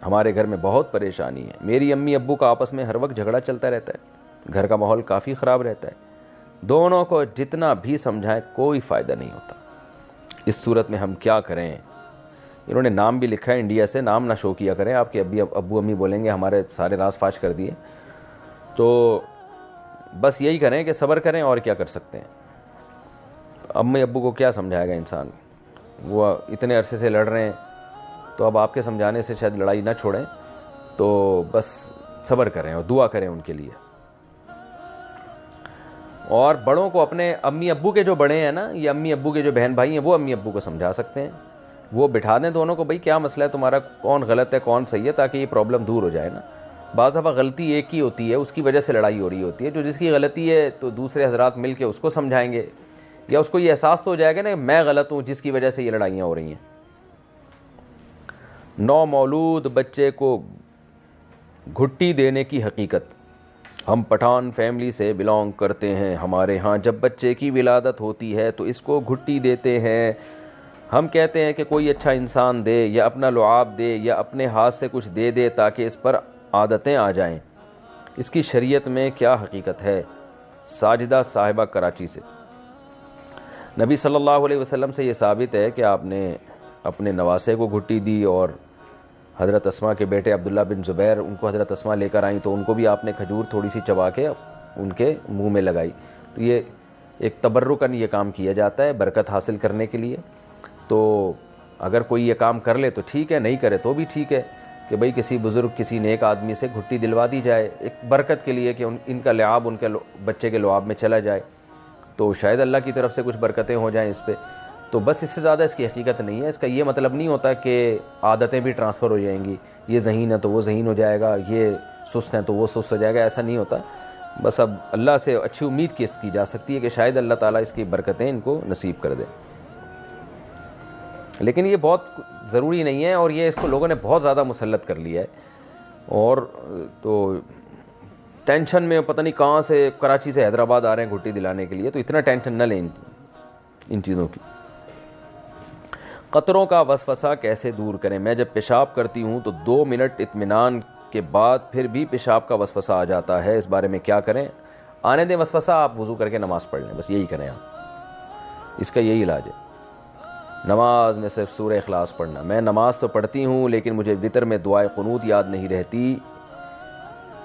ہمارے گھر میں بہت پریشانی ہے، میری امی ابو کا آپس میں ہر وقت جھگڑا چلتا رہتا ہے، گھر کا ماحول کافی خراب رہتا ہے، دونوں کو جتنا بھی سمجھائیں کوئی فائدہ نہیں ہوتا۔ اس صورت میں ہم کیا کریں؟ انہوں نے نام بھی لکھا ہے انڈیا سے، نام نہ شو کیا کریں، آپ کے ابو امی بولیں گے ہمارے سارے راز فاش کر دیے۔ تو بس یہی کریں کہ صبر کریں، اور کیا کر سکتے ہیں۔ امی ابو کو کیا سمجھائے گا انسان، وہ اتنے عرصے سے لڑ رہے ہیں، تو اب آپ کے سمجھانے سے شاید لڑائی نہ چھوڑیں، تو بس صبر کریں اور دعا کریں ان کے لیے۔ اور بڑوں کو اپنے امی ابو کے جو بڑے ہیں نا، یہ امی ابو کے جو بہن بھائی ہیں، وہ امی ابو کو سمجھا سکتے ہیں، وہ بٹھا دیں دونوں کو، بھائی کیا مسئلہ ہے تمہارا، کون غلط ہے کون صحیح ہے، تاکہ یہ پرابلم دور ہو جائے نا۔ بعض دفعہ غلطی ایک ہی ہوتی ہے، اس کی وجہ سے لڑائی ہو رہی ہوتی ہے، جو جس کی غلطی ہے تو دوسرے حضرات مل کے اس کو سمجھائیں گے، یا اس کو یہ احساس تو ہو جائے گا نا میں غلط ہوں جس کی وجہ سے یہ لڑائیاں ہو رہی ہیں۔ نو مولود بچے کو گھٹی دینے کی حقیقت۔ ہم پٹھان فیملی سے بلانگ کرتے ہیں، ہمارے ہاں جب بچے کی ولادت ہوتی ہے تو اس کو گھٹی دیتے ہیں۔ ہم کہتے ہیں کہ کوئی اچھا انسان دے یا اپنا لعاب دے یا اپنے ہاتھ سے کچھ دے دے تاکہ اس پر عادتیں آ جائیں۔ اس کی شریعت میں کیا حقیقت ہے؟ ساجدہ صاحبہ کراچی سے۔ نبی صلی اللہ علیہ وسلم سے یہ ثابت ہے کہ آپ نے اپنے نواسے کو گھٹی دی، اور حضرت اسماء کے بیٹے عبداللہ بن زبیر، ان کو حضرت اسماء لے کر آئیں تو ان کو بھی آپ نے کھجور تھوڑی سی چبا کے ان کے منہ میں لگائی۔ تو یہ ایک تبرکاً یہ کام کیا جاتا ہے برکت حاصل کرنے کے لیے۔ تو اگر کوئی یہ کام کر لے تو ٹھیک ہے، نہیں کرے تو بھی ٹھیک ہے کہ بھئی کسی بزرگ کسی نیک آدمی سے گھٹی دلوا دی جائے ایک برکت کے لیے، کہ ان کا لعاب ان کے بچے کے لعاب میں چلا جائے، تو شاید اللہ کی طرف سے کچھ برکتیں ہو جائیں اس پہ۔ تو بس اس سے زیادہ اس کی حقیقت نہیں ہے۔ اس کا یہ مطلب نہیں ہوتا کہ عادتیں بھی ٹرانسفر ہو جائیں گی، یہ ذہین ہے تو وہ ذہین ہو جائے گا، یہ سست ہیں تو وہ سست ہو جائے گا، ایسا نہیں ہوتا۔ بس اب اللہ سے اچھی امید کی جا سکتی ہے کہ شاید اللہ تعالیٰ اس کی برکتیں ان کو نصیب کر دے، لیکن یہ بہت ضروری نہیں ہے، اور یہ اس کو لوگوں نے بہت زیادہ مسلط کر لیا ہے، اور تو ٹینشن میں پتہ نہیں کہاں سے کراچی سے حیدرآباد آ رہے ہیں گھٹی دلانے کے لیے، تو اتنا ٹینشن نہ لیں ان چیزوں کی۔ قطروں کا وسوسہ کیسے دور کریں؟ میں جب پیشاب کرتی ہوں تو 2 منٹ اطمینان کے بعد پھر بھی پیشاب کا وسوسہ آ جاتا ہے، اس بارے میں کیا کریں؟ آنے دیں وسوسہ، آپ وضو کر کے نماز پڑھ لیں، بس یہی کریں آپ، اس کا یہی علاج ہے۔ نماز میں صرف سورہ اخلاص پڑھنا۔ میں نماز تو پڑھتی ہوں لیکن مجھے وتر میں دعائے قنوت یاد نہیں رہتی،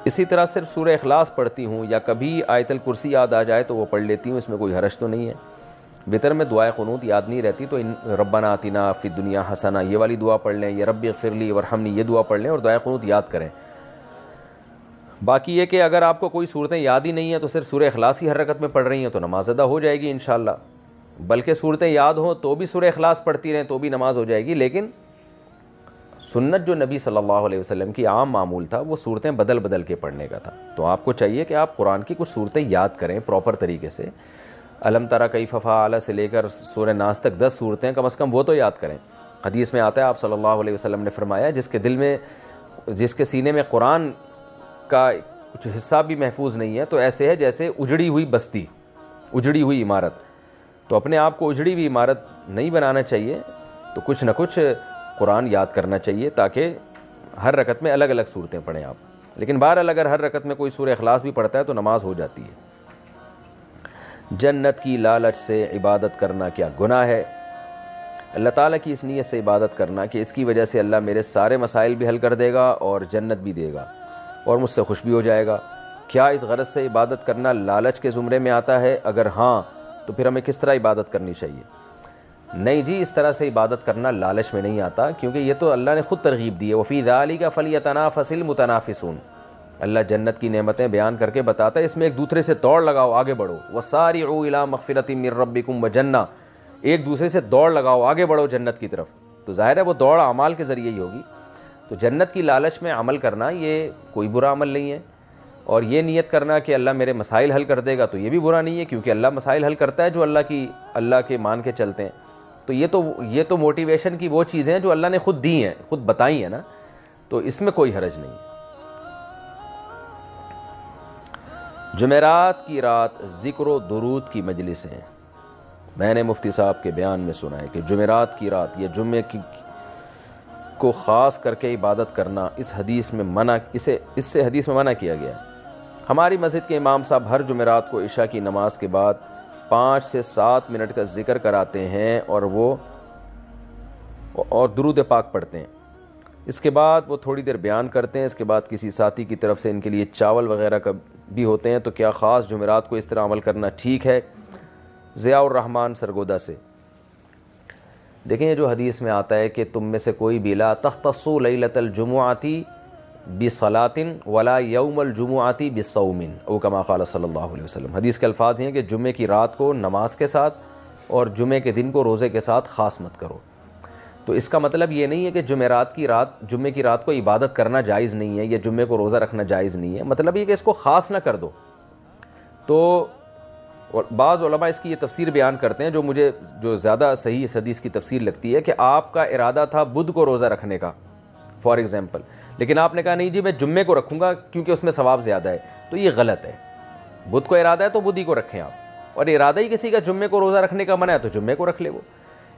اسی طرح صرف سورہ اخلاص پڑھتی ہوں، یا کبھی آیت الکرسی یاد آ جائے تو وہ پڑھ لیتی ہوں، اس میں کوئی حرج تو نہیں ہے۔ وتر میں دعائے قنوت یاد نہیں رہتی تو ربنا آتنا فی الدنیا حسنہ یہ والی دعا پڑھ لیں، یا رب اغفر لی ورحمنی یہ دعا پڑھ لیں، اور دعائے قنوت یاد کریں۔ باقی یہ کہ اگر آپ کو کوئی صورتیں یاد ہی نہیں ہیں تو صرف سورہ اخلاص ہی ہر رکعت میں پڑھ رہی ہیں تو نماز ادا ہو جائے گی انشاءاللہ، بلکہ صورتیں یاد ہوں تو بھی سورہ اخلاص پڑھتی رہیں تو بھی نماز ہو جائے گی۔ لیکن سنت جو نبی صلی اللہ علیہ وسلم کی عام معمول تھا وہ صورتیں بدل بدل کے پڑھنے کا تھا، تو آپ کو چاہیے کہ آپ قرآن کی کچھ صورتیں یاد کریں پراپر طریقے سے۔ الم تری کیف فعل سے لے کر سورہ ناس تک 10 صورتیں کم از کم وہ تو یاد کریں۔ حدیث میں آتا ہے آپ صلی اللہ علیہ وسلم نے فرمایا جس کے سینے میں قرآن کا کچھ حصہ بھی محفوظ نہیں ہے تو ایسے ہے جیسے اجڑی ہوئی بستی، اجڑی ہوئی عمارت۔ تو اپنے آپ کو اجڑی ہوئی عمارت نہیں بنانا چاہیے، تو کچھ نہ کچھ قرآن یاد کرنا چاہیے تاکہ ہر رکعت میں الگ الگ صورتیں پڑھیں آپ۔ لیکن بہرحال اگر ہر رکعت میں کوئی سورہ اخلاص بھی پڑھتا ہے تو نماز ہو جاتی ہے۔ جنت کی لالچ سے عبادت کرنا کیا گناہ ہے؟ اللہ تعالیٰ کی اس نیت سے عبادت کرنا کہ اس کی وجہ سے اللہ میرے سارے مسائل بھی حل کر دے گا اور جنت بھی دے گا اور مجھ سے خوش بھی ہو جائے گا، کیا اس غرض سے عبادت کرنا لالچ کے زمرے میں آتا ہے؟ اگر ہاں تو پھر ہمیں کس طرح عبادت کرنی چاہیے؟ نہیں جی، اس طرح سے عبادت کرنا لالچ میں نہیں آتا، کیونکہ یہ تو اللہ نے خود ترغیب دی ہے، وَفِي ذَلِكَ فَلْيَتَنَافَسِ الْمُتَنَافِسُونَ۔ اللہ جنت کی نعمتیں بیان کر کے بتاتا ہے اس میں ایک دوسرے سے دوڑ لگاؤ، آگے بڑھو، وَسَارِعُوا إِلَىٰ مَغْفِرَةٍ مِّن رَّبِّكُمْ وَجَنَّةٍ، ایک دوسرے سے دوڑ لگاؤ، آگے بڑھو جنت کی طرف۔ تو ظاہر ہے وہ دوڑ اعمال کے ذریعے ہی ہوگی، تو جنت کی لالچ میں عمل کرنا یہ کوئی برا عمل نہیں ہے، اور یہ نیت کرنا کہ اللہ میرے مسائل حل کر دے گا تو یہ بھی برا نہیں ہے، کیونکہ اللہ مسائل حل کرتا ہے جو اللہ کے مان کے چلتے ہیں۔ تو یہ تو موٹیویشن کی وہ چیزیں ہیں جو اللہ نے خود دی ہیں، خود بتائی ہیں نا، تو اس میں کوئی حرج نہیں ہے۔ جمعرات کی رات ذکر و درود کی مجلسیں، میں نے مفتی صاحب کے بیان میں سنا ہے کہ جمعرات کی رات یا جمعے کو خاص کر کے عبادت کرنا اس سے حدیث میں منع کیا گیا ہے۔ ہماری مسجد کے امام صاحب ہر جمعرات کو عشاء کی نماز کے بعد 5 سے 7 منٹ کا ذکر کراتے ہیں اور درود پاک پڑھتے ہیں، اس کے بعد وہ تھوڑی دیر بیان کرتے ہیں، اس کے بعد کسی ساتھی کی طرف سے ان کے لیے چاول وغیرہ کا بھی ہوتے ہیں۔ تو کیا خاص جمعرات کو اس طرح عمل کرنا ٹھیک ہے؟ ضیاء الرحمن سرگودا سے۔ دیکھیں یہ جو حدیث میں آتا ہے کہ تم میں سے کوئی بھی لا تختصوا لیلۃ الجمعۃ بصلاۃ ولا یوم الجمعۃ بصوم او کما قال صلی اللہ علیہ وسلم. حدیث کے الفاظ ہیں کہ جمعے کی رات کو نماز کے ساتھ اور جمعے کے دن کو روزے کے ساتھ خاص مت کرو. تو اس کا مطلب یہ نہیں ہے کہ جمعے کی رات کو عبادت کرنا جائز نہیں ہے یا جمعے کو روزہ رکھنا جائز نہیں ہے. مطلب یہ کہ اس کو خاص نہ کر دو. تو بعض علماء اس کی یہ تفسیر بیان کرتے ہیں جو زیادہ صحیح اس حدیث کی تفسیر لگتی ہے کہ آپ کا ارادہ تھا بدھ کو روزہ رکھنے کا فار ایگزامپل، لیکن آپ نے کہا نہیں جی میں جمعے کو رکھوں گا کیونکہ اس میں ثواب زیادہ ہے. تو یہ غلط ہے. بدھ کو ارادہ ہے تو بدھ ہی کو رکھیں آپ، اور ارادہ ہی کسی کا جمعے کو روزہ رکھنے کا منع ہے تو جمعے کو رکھ لے وہ.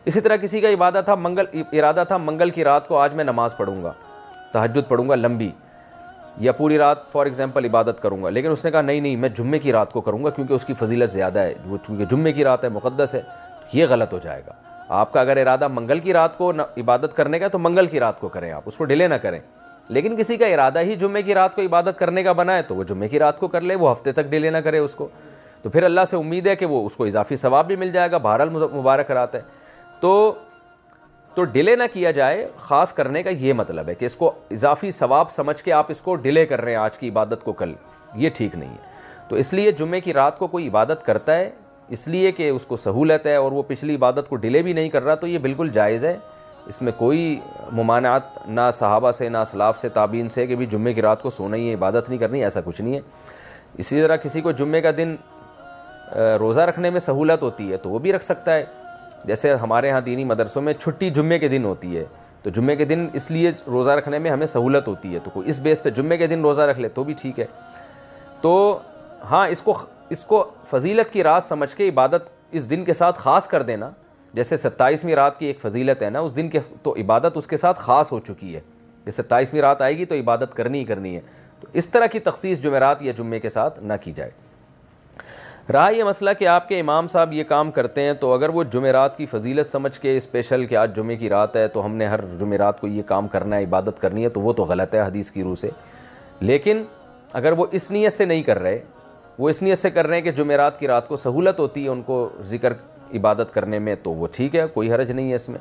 اسی طرح کسی کا ارادہ تھا منگل کی رات کو آج میں نماز پڑھوں گا، تہجد پڑھوں گا لمبی، یا پوری رات فار ایگزامپل عبادت کروں گا، لیکن اس نے کہا نہیں میں جمعے کی رات کو کروں گا کیونکہ اس کی فضیلت زیادہ ہے، وہ چونکہ جمعے کی رات ہے مقدس ہے. یہ غلط ہو جائے گا. آپ کا اگر ارادہ منگل کی رات کو عبادت کرنے کا تو منگل کی رات کو کریں، آپ اس کو ڈیلے نہ کریں. لیکن کسی کا ارادہ ہی جمعے کی رات کو عبادت کرنے کا بنا ہے تو وہ جمعے کی رات کو کر لے، وہ ہفتے تک ڈیلے نہ کرے اس کو. تو پھر اللہ سے امید ہے کہ وہ اس کو اضافی ثواب بھی مل جائے گا. بہرحال مبارک رات ہے. تو ڈیلے نہ کیا جائے. خاص کرنے کا یہ مطلب ہے کہ اس کو اضافی ثواب سمجھ کے آپ اس کو ڈیلے کر رہے ہیں آج کی عبادت کو کل، یہ ٹھیک نہیں ہے. تو اس لیے جمعے کی رات کو کوئی عبادت کرتا ہے اس لیے کہ اس کو سہولت ہے اور وہ پچھلی عبادت کو ڈیلے بھی نہیں کر رہا تو یہ بالکل جائز ہے. اس میں کوئی ممانعت نہ صحابہ سے نہ اسلاف سے تابعین سے کہ بھی جمعے کی رات کو سونا ہی ہے عبادت نہیں کرنی، ایسا کچھ نہیں ہے. اسی طرح کسی کو جمعے کا دن روزہ رکھنے میں سہولت ہوتی ہے تو وہ بھی رکھ سکتا ہے. جیسے ہمارے ہاں دینی مدرسوں میں چھٹی جمعے کے دن ہوتی ہے تو جمعے کے دن اس لیے روزہ رکھنے میں ہمیں سہولت ہوتی ہے تو کوئی اس بیس پہ جمعے کے دن روزہ رکھ لے تو بھی ٹھیک ہے. تو ہاں اس کو فضیلت کی رات سمجھ کے عبادت اس دن کے ساتھ خاص کر دینا. جیسے 27ویں رات کی ایک فضیلت ہے نا، اس دن کے تو عبادت اس کے ساتھ خاص ہو چکی ہے کہ 27ویں رات آئے گی تو عبادت کرنی ہی کرنی ہے. تو اس طرح کی تخصیص جمعرات یا جمعے کے ساتھ نہ کی جائے. رہا یہ مسئلہ کہ آپ کے امام صاحب یہ کام کرتے ہیں تو اگر وہ جمعرات کی فضیلت سمجھ کے اسپیشل کہ آج جمعے کی رات ہے تو ہم نے ہر جمعرات کو یہ کام کرنا ہے عبادت کرنی ہے تو وہ تو غلط ہے حدیث کی روح سے. لیکن اگر وہ اس نیت سے نہیں کر رہے، وہ اس نیت سے کر رہے ہیں کہ جمعرات کی رات کو سہولت ہوتی ہے ان کو ذکر عبادت کرنے میں تو وہ ٹھیک ہے، کوئی حرج نہیں ہے اس میں.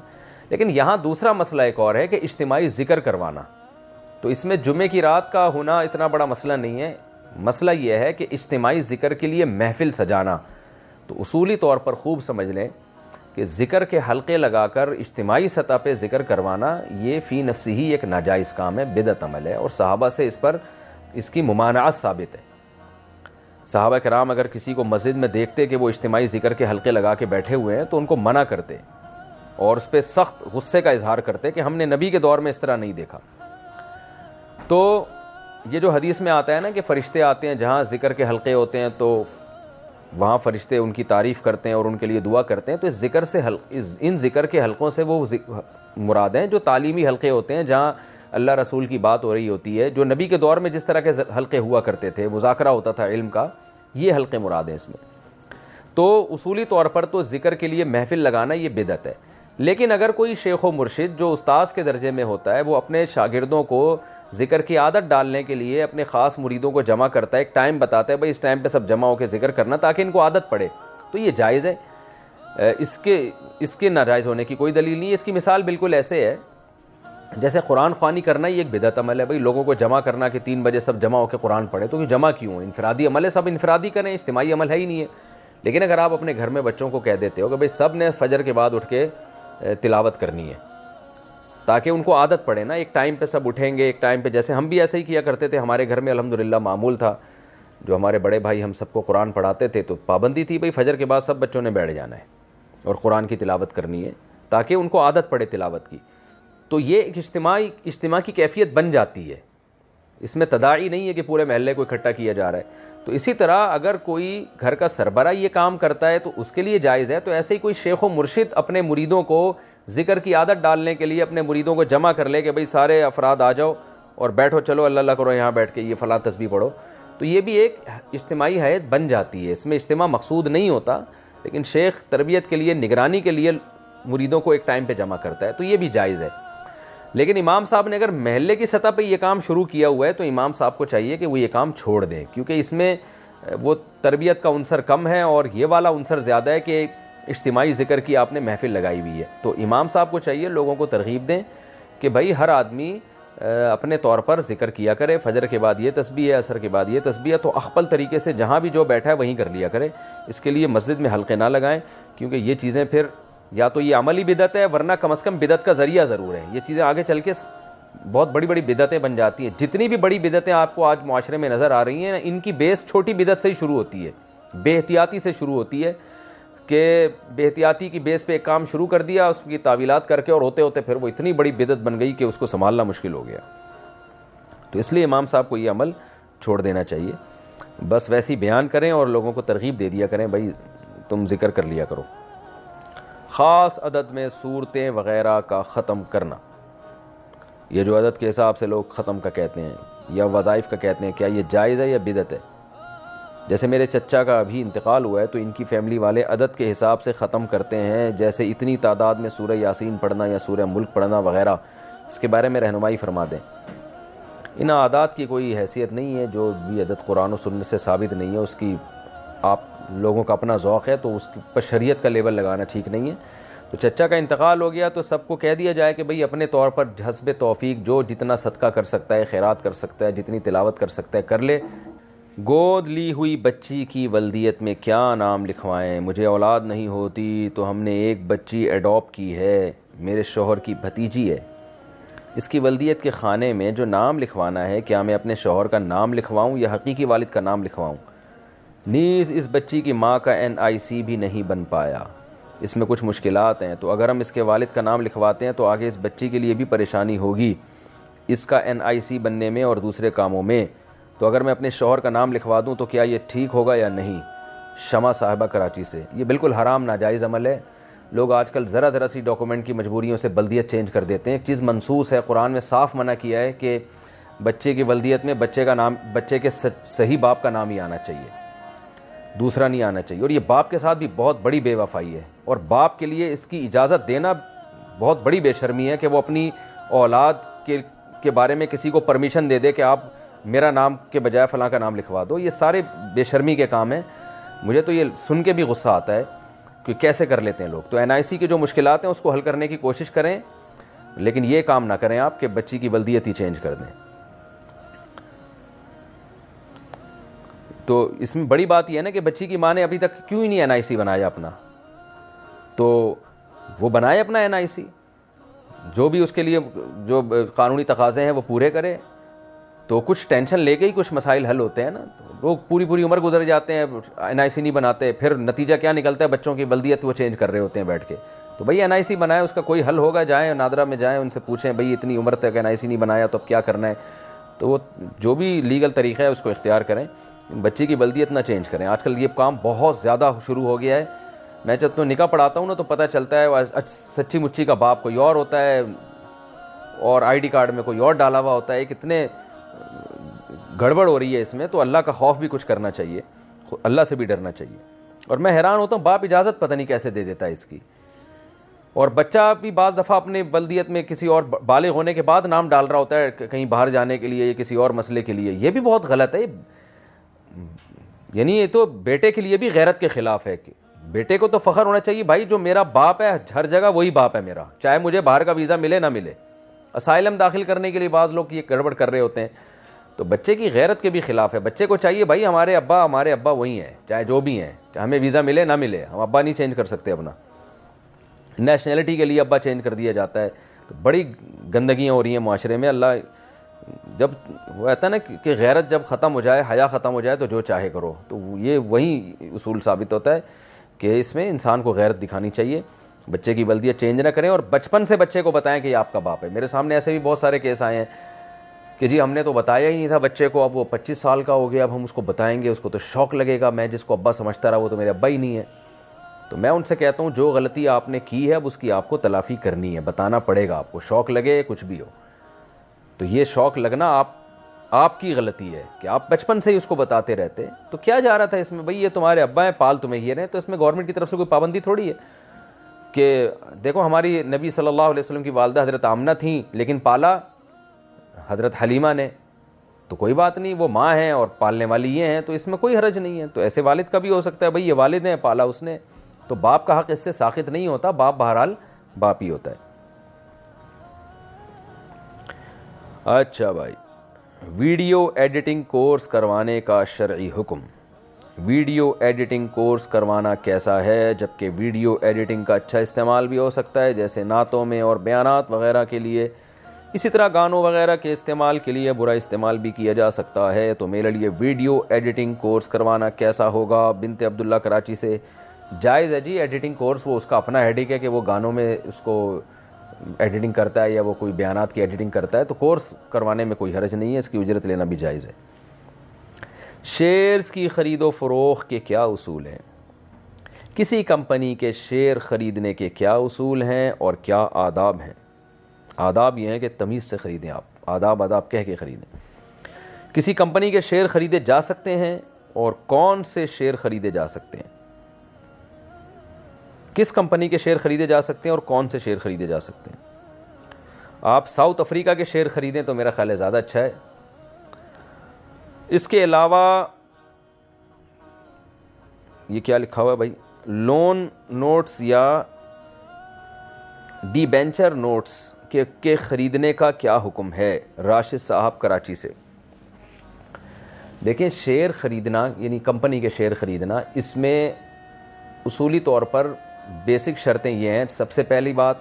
لیکن یہاں دوسرا مسئلہ ایک اور ہے کہ اجتماعی ذکر کروانا. تو اس میں جمعے کی رات کا ہونا اتنا بڑا مسئلہ نہیں ہے. مسئلہ یہ ہے کہ اجتماعی ذکر کے لیے محفل سجانا. تو اصولی طور پر خوب سمجھ لیں کہ ذکر کے حلقے لگا کر اجتماعی سطح پہ ذکر کروانا یہ فی نفسی ہی ایک ناجائز کام ہے، بدعت عمل ہے، اور صحابہ سے اس کی ممانعت ثابت ہے. صحابہ کرام اگر کسی کو مسجد میں دیکھتے کہ وہ اجتماعی ذکر کے حلقے لگا کے بیٹھے ہوئے ہیں تو ان کو منع کرتے اور اس پہ سخت غصے کا اظہار کرتے کہ ہم نے نبی کے دور میں اس طرح نہیں دیکھا. تو یہ جو حدیث میں آتا ہے نا کہ فرشتے آتے ہیں جہاں ذکر کے حلقے ہوتے ہیں تو وہاں فرشتے ان کی تعریف کرتے ہیں اور ان کے لیے دعا کرتے ہیں. تو ان ذکر کے حلقوں سے وہ مراد ہیں جو تعلیمی حلقے ہوتے ہیں جہاں اللہ رسول کی بات ہو رہی ہوتی ہے، جو نبی کے دور میں جس طرح کے حلقے ہوا کرتے تھے، مذاکرہ ہوتا تھا علم کا، یہ حلقے مراد ہیں اس میں. تو اصولی طور پر تو ذکر کے لیے محفل لگانا یہ بدعت ہے. لیکن اگر کوئی شیخ و مرشد جو استاذ کے درجے میں ہوتا ہے وہ اپنے شاگردوں کو ذکر کی عادت ڈالنے کے لیے اپنے خاص مریدوں کو جمع کرتا ہے، ایک ٹائم بتاتا ہے بھائی اس ٹائم پہ سب جمع ہو کے ذکر کرنا تاکہ ان کو عادت پڑے، تو یہ جائز ہے. اس کے ناجائز ہونے کی کوئی دلیل نہیں ہے. اس کی مثال بالکل ایسے ہے جیسے قرآن خوانی کرنا یہ ایک بدعت عمل ہے. بھائی لوگوں کو جمع کرنا کہ 3 بجے سب جمع ہو کے قرآن پڑھے، تو یہ جمع کیوں؟ انفرادی عمل ہے، سب انفرادی کریں، اجتماعی عمل ہے ہی نہیں ہے. لیکن اگر آپ اپنے گھر میں بچوں کو کہہ دیتے ہو کہ بھائی سب نے فجر کے بعد اٹھ کے تلاوت کرنی ہے تاکہ ان کو عادت پڑے نا، ایک ٹائم پہ سب اٹھیں گے، ایک ٹائم پہ، جیسے ہم بھی ایسے ہی کیا کرتے تھے. ہمارے گھر میں الحمدللہ معمول تھا، جو ہمارے بڑے بھائی ہم سب کو قرآن پڑھاتے تھے تو پابندی تھی بھائی فجر کے بعد سب بچوں نے بیٹھ جانا ہے اور قرآن کی تلاوت کرنی ہے تاکہ ان کو عادت پڑے تلاوت کی. تو یہ ایک اجتماع کی کیفیت بن جاتی ہے. اس میں تداعی نہیں ہے کہ پورے محلے کو اکٹھا کیا جا رہا ہے. تو اسی طرح اگر کوئی گھر کا سربراہ یہ کام کرتا ہے تو اس کے لیے جائز ہے. تو ایسے ہی کوئی شیخ و مرشد اپنے مریدوں کو ذکر کی عادت ڈالنے کے لیے اپنے مریدوں کو جمع کر لے کہ بھئی سارے افراد آ جاؤ اور بیٹھو، چلو اللہ اللہ کرو یہاں بیٹھ کے یہ فلاں تسبیح پڑھو، تو یہ بھی ایک اجتماعی حیت بن جاتی ہے. اس میں اجتماع مقصود نہیں ہوتا، لیکن شیخ تربیت کے لیے، نگرانی کے لیے مریدوں کو ایک ٹائم پہ جمع کرتا ہے، تو یہ بھی جائز ہے. لیکن امام صاحب نے اگر محلے کی سطح پہ یہ کام شروع کیا ہوا ہے تو امام صاحب کو چاہیے کہ وہ یہ کام چھوڑ دیں، کیونکہ اس میں وہ تربیت کا عنصر کم ہے اور یہ والا عنصر زیادہ ہے کہ اجتماعی ذکر کی آپ نے محفل لگائی ہوئی ہے. تو امام صاحب کو چاہیے لوگوں کو ترغیب دیں کہ بھائی ہر آدمی اپنے طور پر ذکر کیا کرے، فجر کے بعد یہ تسبیح ہے، عصر کے بعد یہ تسبیح ہے، تو اخپل طریقے سے جہاں بھی جو بیٹھا ہے وہیں کر لیا کرے. اس کے لیے مسجد میں حلقے نہ لگائیں، کیونکہ یہ چیزیں پھر یا تو یہ عملی بدعت ہے، ورنہ کم از کم بدعت کا ذریعہ ضرور ہے. یہ چیزیں آگے چل کے بہت بڑی بڑی بدعتیں بن جاتی ہیں. جتنی بھی بڑی بدعتیں آپ کو آج معاشرے میں نظر آ رہی ہیں، ان کی بیس چھوٹی بدعت سے ہی شروع ہوتی ہے، بے احتیاطی سے شروع ہوتی ہے، کہ بے احتیاطی کی بیس پہ ایک کام شروع کر دیا، اس کی تعویلات کر کے، اور ہوتے ہوتے پھر وہ اتنی بڑی بدعت بن گئی کہ اس کو سنبھالنا مشکل ہو گیا. تو اس لیے امام صاحب کو یہ عمل چھوڑ دینا چاہیے. بس ویسے ہی بیان کریں اور لوگوں کو ترغیب دے دیا کریں، بھائی تم ذکر کر لیا کرو. خاص عدد میں صورتیں وغیرہ کا ختم کرنا، یہ جو عدد کے حساب سے لوگ ختم کا کہتے ہیں یا وظائف کا کہتے ہیں، کیا یہ جائز ہے یا بدعت ہے؟ جیسے میرے چچا کا ابھی انتقال ہوا ہے، تو ان کی فیملی والے عدد کے حساب سے ختم کرتے ہیں، جیسے اتنی تعداد میں سورہ یاسین پڑھنا یا سورہ ملک پڑھنا وغیرہ. اس کے بارے میں رہنمائی فرما دیں. ان عادات کی کوئی حیثیت نہیں ہے، جو بھی عدد قرآن و سنت سے ثابت نہیں ہے، اس کی آپ لوگوں کا اپنا ذوق ہے، تو اس پر شریعت کا لیبل لگانا ٹھیک نہیں ہے. تو چچا کا انتقال ہو گیا تو سب کو کہہ دیا جائے کہ بھئی اپنے طور پر حسب توفیق جو جتنا صدقہ کر سکتا ہے، خیرات کر سکتا ہے، جتنی تلاوت کر سکتا ہے کر لے. گود لی ہوئی بچی کی ولدیت میں کیا نام لکھوائیں؟ مجھے اولاد نہیں ہوتی تو ہم نے ایک بچی ایڈاپٹ کی ہے، میرے شوہر کی بھتیجی ہے. اس کی ولدیت کے خانے میں جو نام لکھوانا ہے، کیا میں اپنے شوہر کا نام لکھواؤں یا حقیقی والد کا نام لکھواؤں؟ نیز اس بچی کی ماں کا NIC بھی نہیں بن پایا، اس میں کچھ مشکلات ہیں. تو اگر ہم اس کے والد کا نام لکھواتے ہیں تو آگے اس بچی کے لیے بھی پریشانی ہوگی اس کا NIC بننے میں اور دوسرے کاموں میں. تو اگر میں اپنے شوہر کا نام لکھوا دوں تو کیا یہ ٹھیک ہوگا یا نہیں؟ شمع صاحبہ کراچی سے. یہ بالکل حرام ناجائز عمل ہے. لوگ آج کل ذرا سی ڈاکومنٹ کی مجبوریوں سے بلدیت چینج کر دیتے ہیں. ایک چیز منصوص ہے، قرآن میں صاف منع کیا ہے کہ بچے کی ولدیت میں بچے کا نام، بچے کے صحیح باپ کا نام ہی آنا چاہیے، دوسرا نہیں آنا چاہیے. اور یہ باپ کے ساتھ بھی بہت بڑی بے وفائی ہے، اور باپ کے لیے اس کی اجازت دینا بہت بڑی بے شرمی ہے کہ وہ اپنی اولاد کے بارے میں کسی کو پرمیشن دے دے کہ آپ میرا نام کے بجائے فلاں کا نام لکھوا دو. یہ سارے بے شرمی کے کام ہیں. مجھے تو یہ سن کے بھی غصہ آتا ہے کہ کیسے کر لیتے ہیں لوگ. تو NIC کے جو مشکلات ہیں اس کو حل کرنے کی کوشش کریں، لیکن یہ کام نہ کریں آپ کہ بچی کی ولدیت ہی چینج کر دیں. تو اس میں بڑی بات یہ ہے نا کہ بچی کی ماں نے ابھی تک کیوں ہی نہیں NIC بنایا اپنا، تو وہ بنائے اپنا NIC، جو بھی اس کے لیے جو قانونی تقاضے ہیں وہ پورے کرے. تو کچھ ٹینشن لے کے ہی کچھ مسائل حل ہوتے ہیں نا. تو لوگ پوری عمر گزر جاتے ہیں، NIC نہیں بناتے، پھر نتیجہ کیا نکلتا ہے؟ بچوں کی ولدیت وہ چینج کر رہے ہوتے ہیں بیٹھ کے. تو بھئی NIC بنائے، اس کا کوئی حل ہوگا. جائیں نادرا میں جائیں، ان سے پوچھیں بھئی اتنی عمر تک NIC نہیں بنایا تو اب کیا کرنا ہے. تو وہ جو بھی لیگل طریقہ ہے اس کو اختیار کریں، بچی کی ولدیت نہ چینج کریں. آج کل یہ کام بہت زیادہ شروع ہو گیا ہے. میں جب تو نکاح پڑھاتا ہوں نا تو پتہ چلتا ہے سچی مچی کا باپ کوئی اور ہوتا ہے اور ID کارڈ میں کوئی اور ڈالا ہوا ہوتا ہے. کتنے گڑبڑ ہو رہی ہے اس میں. تو اللہ کا خوف بھی کچھ کرنا چاہیے، اللہ سے بھی ڈرنا چاہیے. اور میں حیران ہوتا ہوں باپ اجازت پتہ نہیں کیسے دے دیتا ہے اس کی. اور بچہ بھی بعض دفعہ اپنے ولدیت میں کسی اور بالغ ہونے کے بعد نام ڈال رہا ہوتا ہے کہیں باہر جانے کے لیے یا کسی اور مسئلے کے لیے. یہ بھی بہت غلط ہے. یعنی یہ تو بیٹے کے لیے بھی غیرت کے خلاف ہے. کہ بیٹے کو تو فخر ہونا چاہیے بھائی جو میرا باپ ہے ہر جگہ وہی باپ ہے میرا، چاہے مجھے باہر کا ویزا ملے نہ ملے. اسائلم داخل کرنے کے لیے بعض لوگ یہ گڑبڑ کر رہے ہوتے ہیں. تو بچے کی غیرت کے بھی خلاف ہے. بچے کو چاہیے بھائی ہمارے ابا وہی ہیں، چاہے جو بھی ہیں، چاہے ہمیں ویزا ملے نہ ملے، ہم ابا نہیں چینج کر سکتے. اپنا نیشنلٹی کے لیے ابا چینج کر دیا جاتا ہے. تو بڑی گندگیاں ہو رہی ہیں معاشرے میں. اللہ جب وہ کہتا ہے نا کہ غیرت جب ختم ہو جائے، حیا ختم ہو جائے تو جو چاہے کرو. تو یہ وہی اصول ثابت ہوتا ہے کہ اس میں انسان کو غیرت دکھانی چاہیے. بچے کی ولدیت چینج نہ کریں اور بچپن سے بچے کو بتائیں کہ یہ آپ کا باپ ہے. میرے سامنے ایسے بھی بہت سارے کیس آئے ہیں کہ جی ہم نے تو بتایا ہی نہیں تھا بچے کو، اب وہ 25 سال کا ہو گیا، اب ہم اس کو بتائیں گے، اس کو تو شوق لگے گا، میں جس کو ابا سمجھتا رہا وہ تو میرے ابا ہی نہیں ہے. تو میں ان سے کہتا ہوں جو غلطی آپ نے کی ہے اب اس کی آپ کو تلافی کرنی ہے، بتانا پڑے گا آپ کو، شوق لگے کچھ بھی ہو. تو یہ شوق لگنا آپ کی غلطی ہے کہ آپ بچپن سے ہی اس کو بتاتے رہتے. تو کیا جا رہا تھا اس میں؟ بھئی یہ تمہارے ابا ہیں، پال تمہیں یہ رہے. تو اس میں گورنمنٹ کی طرف سے کوئی پابندی تھوڑی ہے کہ دیکھو ہماری نبی صلی اللہ علیہ وسلم کی والدہ حضرت آمنہ تھیں لیکن پالا حضرت حلیمہ نے. تو کوئی بات نہیں، وہ ماں ہیں اور پالنے والی یہ ہیں، تو اس میں کوئی حرج نہیں ہے. تو ایسے والد کا بھی ہو سکتا ہے بھئی یہ والد ہیں، پالا اس نے. تو باپ کا حق اس سے ساقط نہیں ہوتا. باپ بہرحال باپ ہی ہوتا ہے. اچھا بھائی، ویڈیو ایڈیٹنگ کورس کروانے کا شرعی حکم۔ ویڈیو ایڈیٹنگ کورس کروانا کیسا ہے؟ جبکہ ویڈیو ایڈیٹنگ کا اچھا استعمال بھی ہو سکتا ہے، جیسے نعتوں میں اور بیانات وغیرہ کے لیے، اسی طرح گانوں وغیرہ کے استعمال کے لیے برا استعمال بھی کیا جا سکتا ہے۔ تو میرے لیے ویڈیو ایڈیٹنگ کورس کروانا کیسا ہوگا؟ بنت عبداللہ کراچی سے۔ جائز ہے جی ایڈیٹنگ کورس، وہ اس کا اپنا ہیڈک ہے کہ وہ گانوں میں اس کو ایڈیٹنگ کرتا ہے یا وہ کوئی بیانات کی ایڈیٹنگ کرتا ہے، تو کورس کروانے میں کوئی حرج نہیں ہے، اس کی اجرت لینا بھی جائز ہے۔ شیئرز کی خرید و فروخت کے کیا اصول ہیں؟ کسی کمپنی کے شیئر خریدنے کے کیا اصول ہیں اور کیا آداب ہیں؟ آداب یہ ہیں کہ تمیز سے خریدیں، آپ آداب کہہ کے خریدیں۔ کسی کمپنی کے شیئر خریدے جا سکتے ہیں اور کون سے شیئر خریدے جا سکتے ہیں؟ کس کمپنی کے شیئر خریدے جا سکتے ہیں اور کون سے شیئر خریدے جا سکتے ہیں؟ آپ ساؤتھ افریقہ کے شیئر خریدیں تو میرا خیال ہے زیادہ اچھا ہے۔ اس کے علاوہ یہ کیا لکھا ہوا ہے بھائی؟ لون نوٹس یا ڈی بینچر نوٹس کے خریدنے کا کیا حکم ہے؟ راشد صاحب کراچی سے۔ دیکھیں، شیئر خریدنا یعنی کمپنی کے شیئر خریدنا، اس میں اصولی طور پر بیسک شرطیں یہ ہیں۔ سب سے پہلی بات،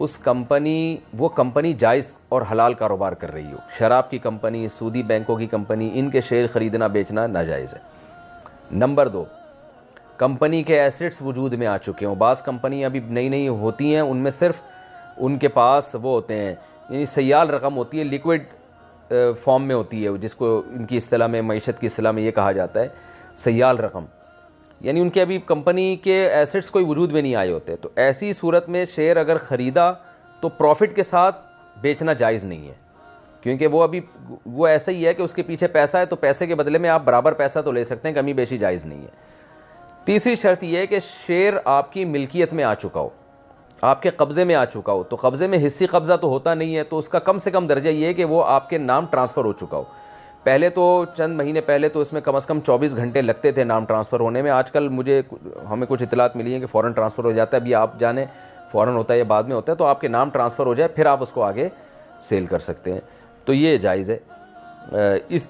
وہ کمپنی جائز اور حلال کاروبار کر رہی ہو۔ شراب کی کمپنی، سودی بینکوں کی کمپنی، ان کے شیئر خریدنا بیچنا ناجائز ہے۔ نمبر 2، کمپنی کے ایسٹس وجود میں آ چکے ہوں۔ بعض کمپنی ابھی نئی ہوتی ہیں، ان میں صرف ان کے پاس وہ ہوتے ہیں، یعنی سیال رقم ہوتی ہے، لیکوڈ فارم میں ہوتی ہے، جس کو ان کی اصطلاح میں، معیشت کی اصطلاح میں یہ کہا جاتا ہے سیال رقم، یعنی ان کے ابھی کمپنی کے ایسٹس کوئی وجود میں نہیں آئے ہوتے۔ تو ایسی صورت میں شیئر اگر خریدا تو پروفٹ کے ساتھ بیچنا جائز نہیں ہے، کیونکہ وہ ایسا ہی ہے کہ اس کے پیچھے پیسہ ہے، تو پیسے کے بدلے میں آپ برابر پیسہ تو لے سکتے ہیں، کمی بیشی جائز نہیں ہے۔ تیسری شرط یہ ہے کہ شیئر آپ کی ملکیت میں آ چکا ہو، آپ کے قبضے میں آ چکا ہو۔ تو قبضے میں حصی قبضہ تو ہوتا نہیں ہے، تو اس کا کم سے کم درجہ یہ ہے کہ وہ آپ کے نام ٹرانسفر ہو چکا ہو۔ پہلے تو چند مہینے پہلے تو اس میں کم از کم 24 گھنٹے لگتے تھے نام ٹرانسفر ہونے میں۔ آج کل ہمیں کچھ اطلاعات ملی ہیں کہ فوراً ٹرانسفر ہو جاتا ہے۔ ابھی آپ جانیں فوراً ہوتا ہے یا بعد میں ہوتا ہے، تو آپ کے نام ٹرانسفر ہو جائے پھر آپ اس کو آگے سیل کر سکتے ہیں، تو یہ جائز ہے۔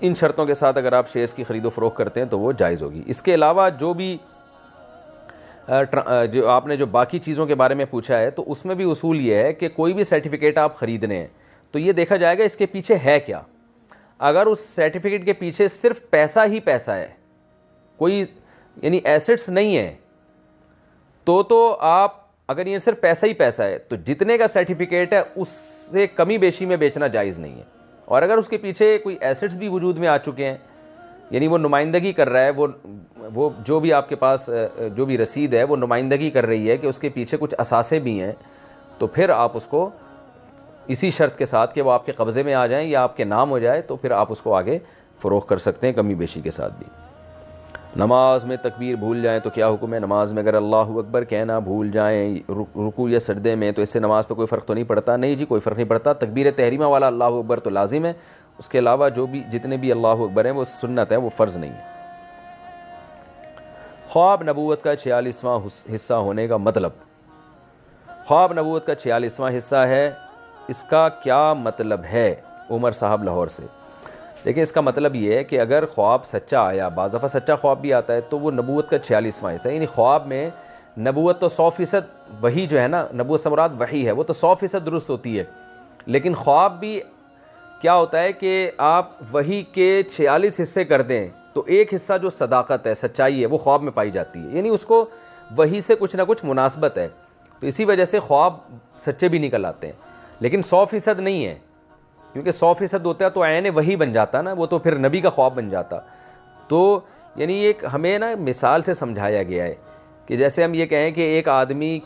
ان شرطوں کے ساتھ اگر آپ شیئرز کی خرید و فروخت کرتے ہیں تو وہ جائز ہوگی۔ اس کے علاوہ جو آپ نے جو باقی چیزوں کے بارے میں پوچھا ہے، تو اس میں بھی اصول یہ ہے کہ کوئی بھی سرٹیفکیٹ آپ خریدنے ہیں تو یہ دیکھا جائے گا اس کے پیچھے ہے کیا۔ اگر اس سرٹیفکیٹ کے پیچھے صرف پیسہ ہی پیسہ ہے، کوئی یعنی ایسٹس نہیں ہے، تو آپ اگر یہ صرف پیسہ ہی پیسہ ہے تو جتنے کا سرٹیفکیٹ ہے اس سے کمی بیشی میں بیچنا جائز نہیں ہے۔ اور اگر اس کے پیچھے کوئی ایسٹس بھی وجود میں آ چکے ہیں، یعنی وہ نمائندگی کر رہا ہے، وہ جو بھی آپ کے پاس جو بھی رسید ہے وہ نمائندگی کر رہی ہے کہ اس کے پیچھے کچھ اثاثے بھی ہیں، تو پھر آپ اس کو اسی شرط کے ساتھ کہ وہ آپ کے قبضے میں آ جائیں یا آپ کے نام ہو جائے، تو پھر آپ اس کو آگے فروخت کر سکتے ہیں کمی بیشی کے ساتھ بھی۔ نماز میں تکبیر بھول جائیں تو کیا حکم ہے؟ نماز میں اگر اللہ اکبر کہنا بھول جائیں رکوع یا سجدے میں تو اس سے نماز پہ کوئی فرق تو نہیں پڑتا؟ نہیں جی، کوئی فرق نہیں پڑتا۔ تکبیر تحریمہ والا اللہ اکبر تو لازم ہے، اس کے علاوہ جتنے بھی اللہ اکبر ہیں وہ سنت ہے، وہ فرض نہیں ہے۔ خواب نبوت کا 46واں حصہ ہونے کا مطلب۔ خواب نبوت کا 46واں حصہ ہے، اس کا کیا مطلب ہے؟ عمر صاحب لاہور سے۔ دیکھیں، اس کا مطلب یہ ہے کہ اگر خواب سچا آیا، بعض دفعہ سچا خواب بھی آتا ہے، تو وہ نبوت کا 46واں حصہ ہے۔ یعنی خواب میں نبوت تو 100% وحی جو ہے نا، نبوت سے مراد وحی ہے، وہ تو 100% درست ہوتی ہے، لیکن خواب بھی کیا ہوتا ہے کہ آپ وحی کے 46 حصے کر دیں تو ایک حصہ جو صداقت ہے، سچائی ہے، وہ خواب میں پائی جاتی ہے، یعنی اس کو وحی سے کچھ نہ کچھ مناسبت ہے، تو اسی وجہ سے خواب سچے بھی نکل آتے ہیں، لیکن 100% نہیں ہے، کیونکہ 100% ہوتا ہے تو عین وحی بن جاتا نا، وہ تو پھر نبی کا خواب بن جاتا۔ تو یعنی ایک ہمیں نا مثال سے سمجھایا گیا ہے کہ جیسے ہم یہ کہیں کہ ایک آدمی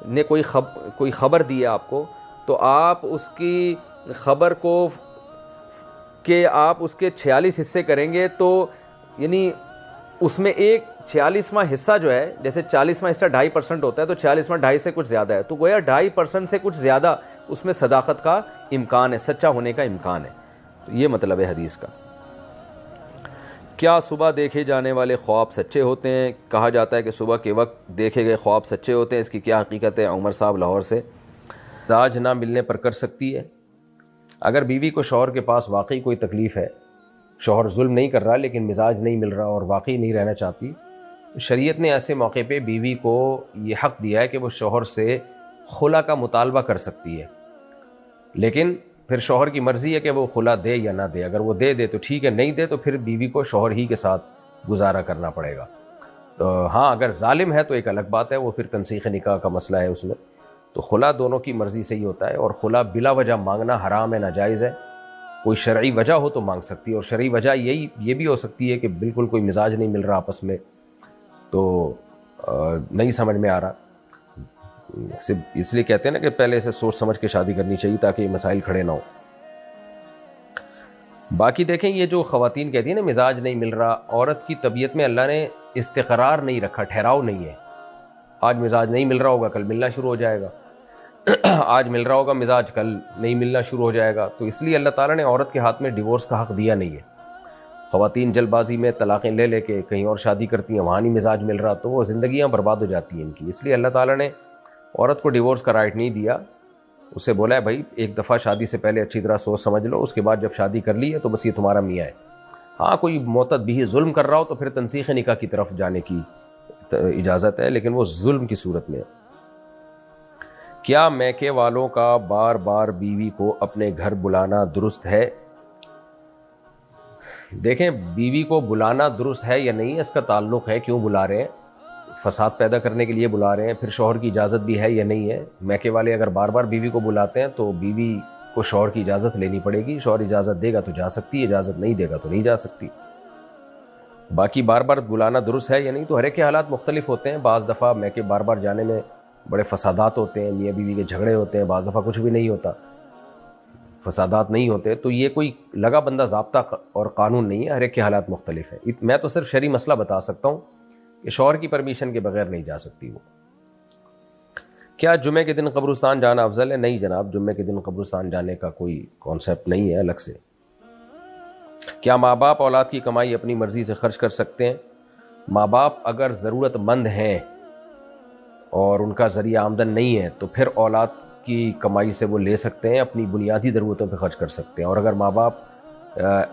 نے کوئی خبر دی ہے آپ کو، تو آپ اس کی خبر کو کہ آپ اس کے 46 حصے کریں گے، تو یعنی اس میں ایک 46واں حصہ جو ہے، جیسے 40واں حصہ 2.5% ہوتا ہے، تو 40واں 2.5 سے کچھ زیادہ ہے، تو گویا 2.5% سے کچھ زیادہ اس میں صداقت کا امکان ہے، سچا ہونے کا امکان ہے۔ تو یہ مطلب ہے حدیث کا۔ کیا صبح دیکھے جانے والے خواب سچے ہوتے ہیں؟ کہا جاتا ہے کہ صبح کے وقت دیکھے گئے خواب سچے ہوتے ہیں، اس کی کیا حقیقت ہے؟ عمر صاحب لاہور سے۔ داج نہ ملنے پر کر سکتی ہے؟ اگر بیوی کو شوہر کے پاس واقعی کوئی تکلیف ہے، شوہر ظلم نہیں کر رہا لیکن مزاج نہیں مل رہا اور واقعی نہیں رہنا چاہتی، شریعت نے ایسے موقع پہ بیوی کو یہ حق دیا ہے کہ وہ شوہر سے خلا کا مطالبہ کر سکتی ہے، لیکن پھر شوہر کی مرضی ہے کہ وہ خلا دے یا نہ دے. اگر وہ دے تو ٹھیک ہے، نہیں دے تو پھر بیوی کو شوہر ہی کے ساتھ گزارا کرنا پڑے گا. تو ہاں اگر ظالم ہے تو ایک الگ بات ہے، وہ پھر تنسیخ نکاح کا مسئلہ ہے اس میں. تو خلا دونوں کی مرضی سے ہی ہوتا ہے، اور خلا بلا وجہ مانگنا حرام ہے، ناجائز ہے. کوئی شرعی وجہ ہو تو مانگ سکتی ہے، اور شرعی وجہ یہ بھی ہو سکتی ہے کہ بالکل کوئی مزاج نہیں مل رہا آپس میں، تو نہیں سمجھ میں آ رہا. اس لیے کہتے ہیں نا کہ پہلے سے سوچ سمجھ کے شادی کرنی چاہیے تاکہ یہ مسائل کھڑے نہ ہو. باقی دیکھیں یہ جو خواتین کہتی ہیں نا مزاج نہیں مل رہا، عورت کی طبیعت میں اللہ نے استقرار نہیں رکھا، ٹھہراؤ نہیں ہے. آج مزاج نہیں مل رہا ہوگا کل ملنا شروع ہو جائے گا، آج مل رہا ہوگا مزاج کل نہیں ملنا شروع ہو جائے گا. تو اس لیے اللہ تعالیٰ نے عورت کے ہاتھ میں ڈیورس کا حق دیا نہیں ہے. خواتین جلد بازی میں طلاقیں لے کے کہیں اور شادی کرتی ہیں، وہاں نہیں مزاج مل رہا تو وہ زندگیاں برباد ہو جاتی ہیں ان کی. اس لیے اللہ تعالیٰ نے عورت کو ڈیورس کا رائٹ نہیں دیا. اسے بولا ہے بھائی ایک دفعہ شادی سے پہلے اچھی طرح سوچ سمجھ لو، اس کے بعد جب شادی کر لی ہے تو بس یہ تمہارا میاں ہے. ہاں کوئی معتد بھی ظلم کر رہا ہو تو پھر تنسیخ نکاح کی طرف جانے کی اجازت ہے، لیکن وہ ظلم کی صورت میں ہے. کیا میکے والوں کا بار بار بیوی کو اپنے گھر بلانا درست ہے؟ دیکھیں بیوی کو بلانا درست ہے یا نہیں، اس کا تعلق ہے کیوں بلا رہے ہیں. فساد پیدا کرنے کے لیے بلا رہے ہیں، پھر شوہر کی اجازت بھی ہے یا نہیں ہے. میکے والے اگر بار بار بیوی کو بلاتے ہیں تو بیوی کو شوہر کی اجازت لینی پڑے گی. شوہر اجازت دے گا تو جا سکتی ہے، اجازت نہیں دے گا تو نہیں جا سکتی. باقی بار بار بلانا درست ہے یا نہیں تو ہر ایک کے حالات مختلف ہوتے ہیں. بعض دفعہ میکے بار بار جانے میں بڑے فسادات ہوتے ہیں، میاں بیوی کے جھگڑے ہوتے ہیں، بعض دفعہ کچھ بھی نہیں ہوتا، فسادات نہیں ہوتے. تو یہ کوئی لگا بندہ ضابطہ اور قانون نہیں ہے، ہر ایک کے حالات مختلف ہیں. میں تو صرف شرعی مسئلہ بتا سکتا ہوں کہ شوہر کی پرمیشن کے بغیر نہیں جا سکتی وہ. کیا جمعے کے دن قبرستان جانا افضل ہے؟ نہیں جناب، جمعے کے دن قبرستان جانے کا کوئی کانسیپٹ نہیں ہے الگ سے. کیا ماں باپ اولاد کی کمائی اپنی مرضی سے خرچ کر سکتے ہیں؟ ماں باپ اگر ضرورت مند ہیں اور ان کا ذریعہ آمدن نہیں ہے تو پھر اولاد کی کمائی سے وہ لے سکتے ہیں، اپنی بنیادی ضرورتوں پہ خرچ کر سکتے ہیں. اور اگر ماں باپ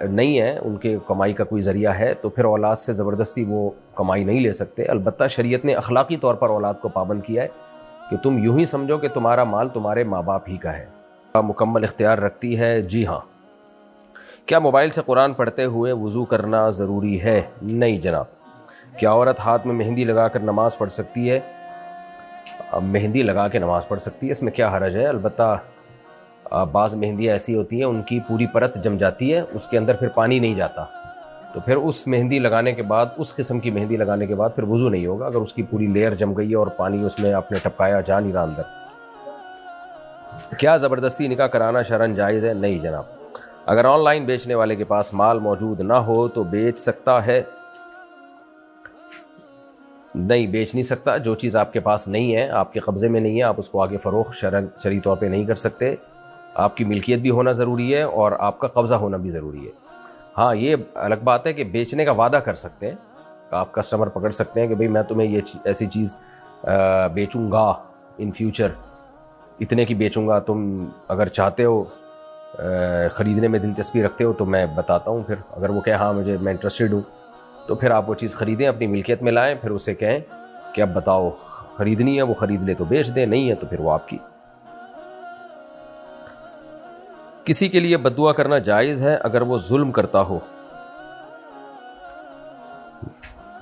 نہیں ہے، ان کے کمائی کا کوئی ذریعہ ہے تو پھر اولاد سے زبردستی وہ کمائی نہیں لے سکتے. البتہ شریعت نے اخلاقی طور پر اولاد کو پابند کیا ہے کہ تم یوں ہی سمجھو کہ تمہارا مال تمہارے ماں باپ ہی کا ہے. مکمل اختیار رکھتی ہے؟ جی ہاں. کیا موبائل سے قرآن پڑھتے ہوئے وضو کرنا ضروری ہے؟ نہیں جناب. کیا عورت ہاتھ میں مہندی لگا کر نماز پڑھ سکتی ہے؟ مہندی لگا کے نماز پڑھ سکتی ہے، اس میں کیا حرج ہے. البتہ بعض مہندیاں ایسی ہوتی ہیں ان کی پوری پرت جم جاتی ہے، اس کے اندر پھر پانی نہیں جاتا، تو پھر اس مہندی لگانے کے بعد، اس قسم کی مہندی لگانے کے بعد پھر وضو نہیں ہوگا اگر اس کی پوری لیئر جم گئی ہے اور پانی اس میں آپ نے ٹپکایا جا نہیں رہا اندر. کیا زبردستی نکاح کرانا شرعاً جائز ہے؟ نہیں جناب. اگر آن لائن بیچنے والے کے پاس مال موجود نہ ہو تو بیچ سکتا ہے؟ نہیں، بیچ نہیں سکتا. جو چیز آپ کے پاس نہیں ہے، آپ کے قبضے میں نہیں ہے، آپ اس کو آگے فروخت شرعی طور پہ نہیں کر سکتے. آپ کی ملکیت بھی ہونا ضروری ہے اور آپ کا قبضہ ہونا بھی ضروری ہے. ہاں یہ الگ بات ہے کہ بیچنے کا وعدہ کر سکتے ہیں، آپ کسٹمر پکڑ سکتے ہیں کہ بھئی میں تمہیں یہ ایسی چیز بیچوں گا ان فیوچر، اتنے کی بیچوں گا، تم اگر چاہتے ہو خریدنے میں دلچسپی رکھتے ہو تو میں بتاتا ہوں. پھر اگر وہ کہے ہاں میں انٹرسٹڈ ہوں تو پھر آپ وہ چیز خریدیں، اپنی ملکیت میں لائیں، پھر اسے کہیں کہ اب بتاؤ خریدنی ہے، وہ خرید لے تو بیچ دیں، نہیں ہے تو پھر وہ آپ کی. کسی کے لیے بد دعا کرنا جائز ہے اگر وہ ظلم کرتا ہو؟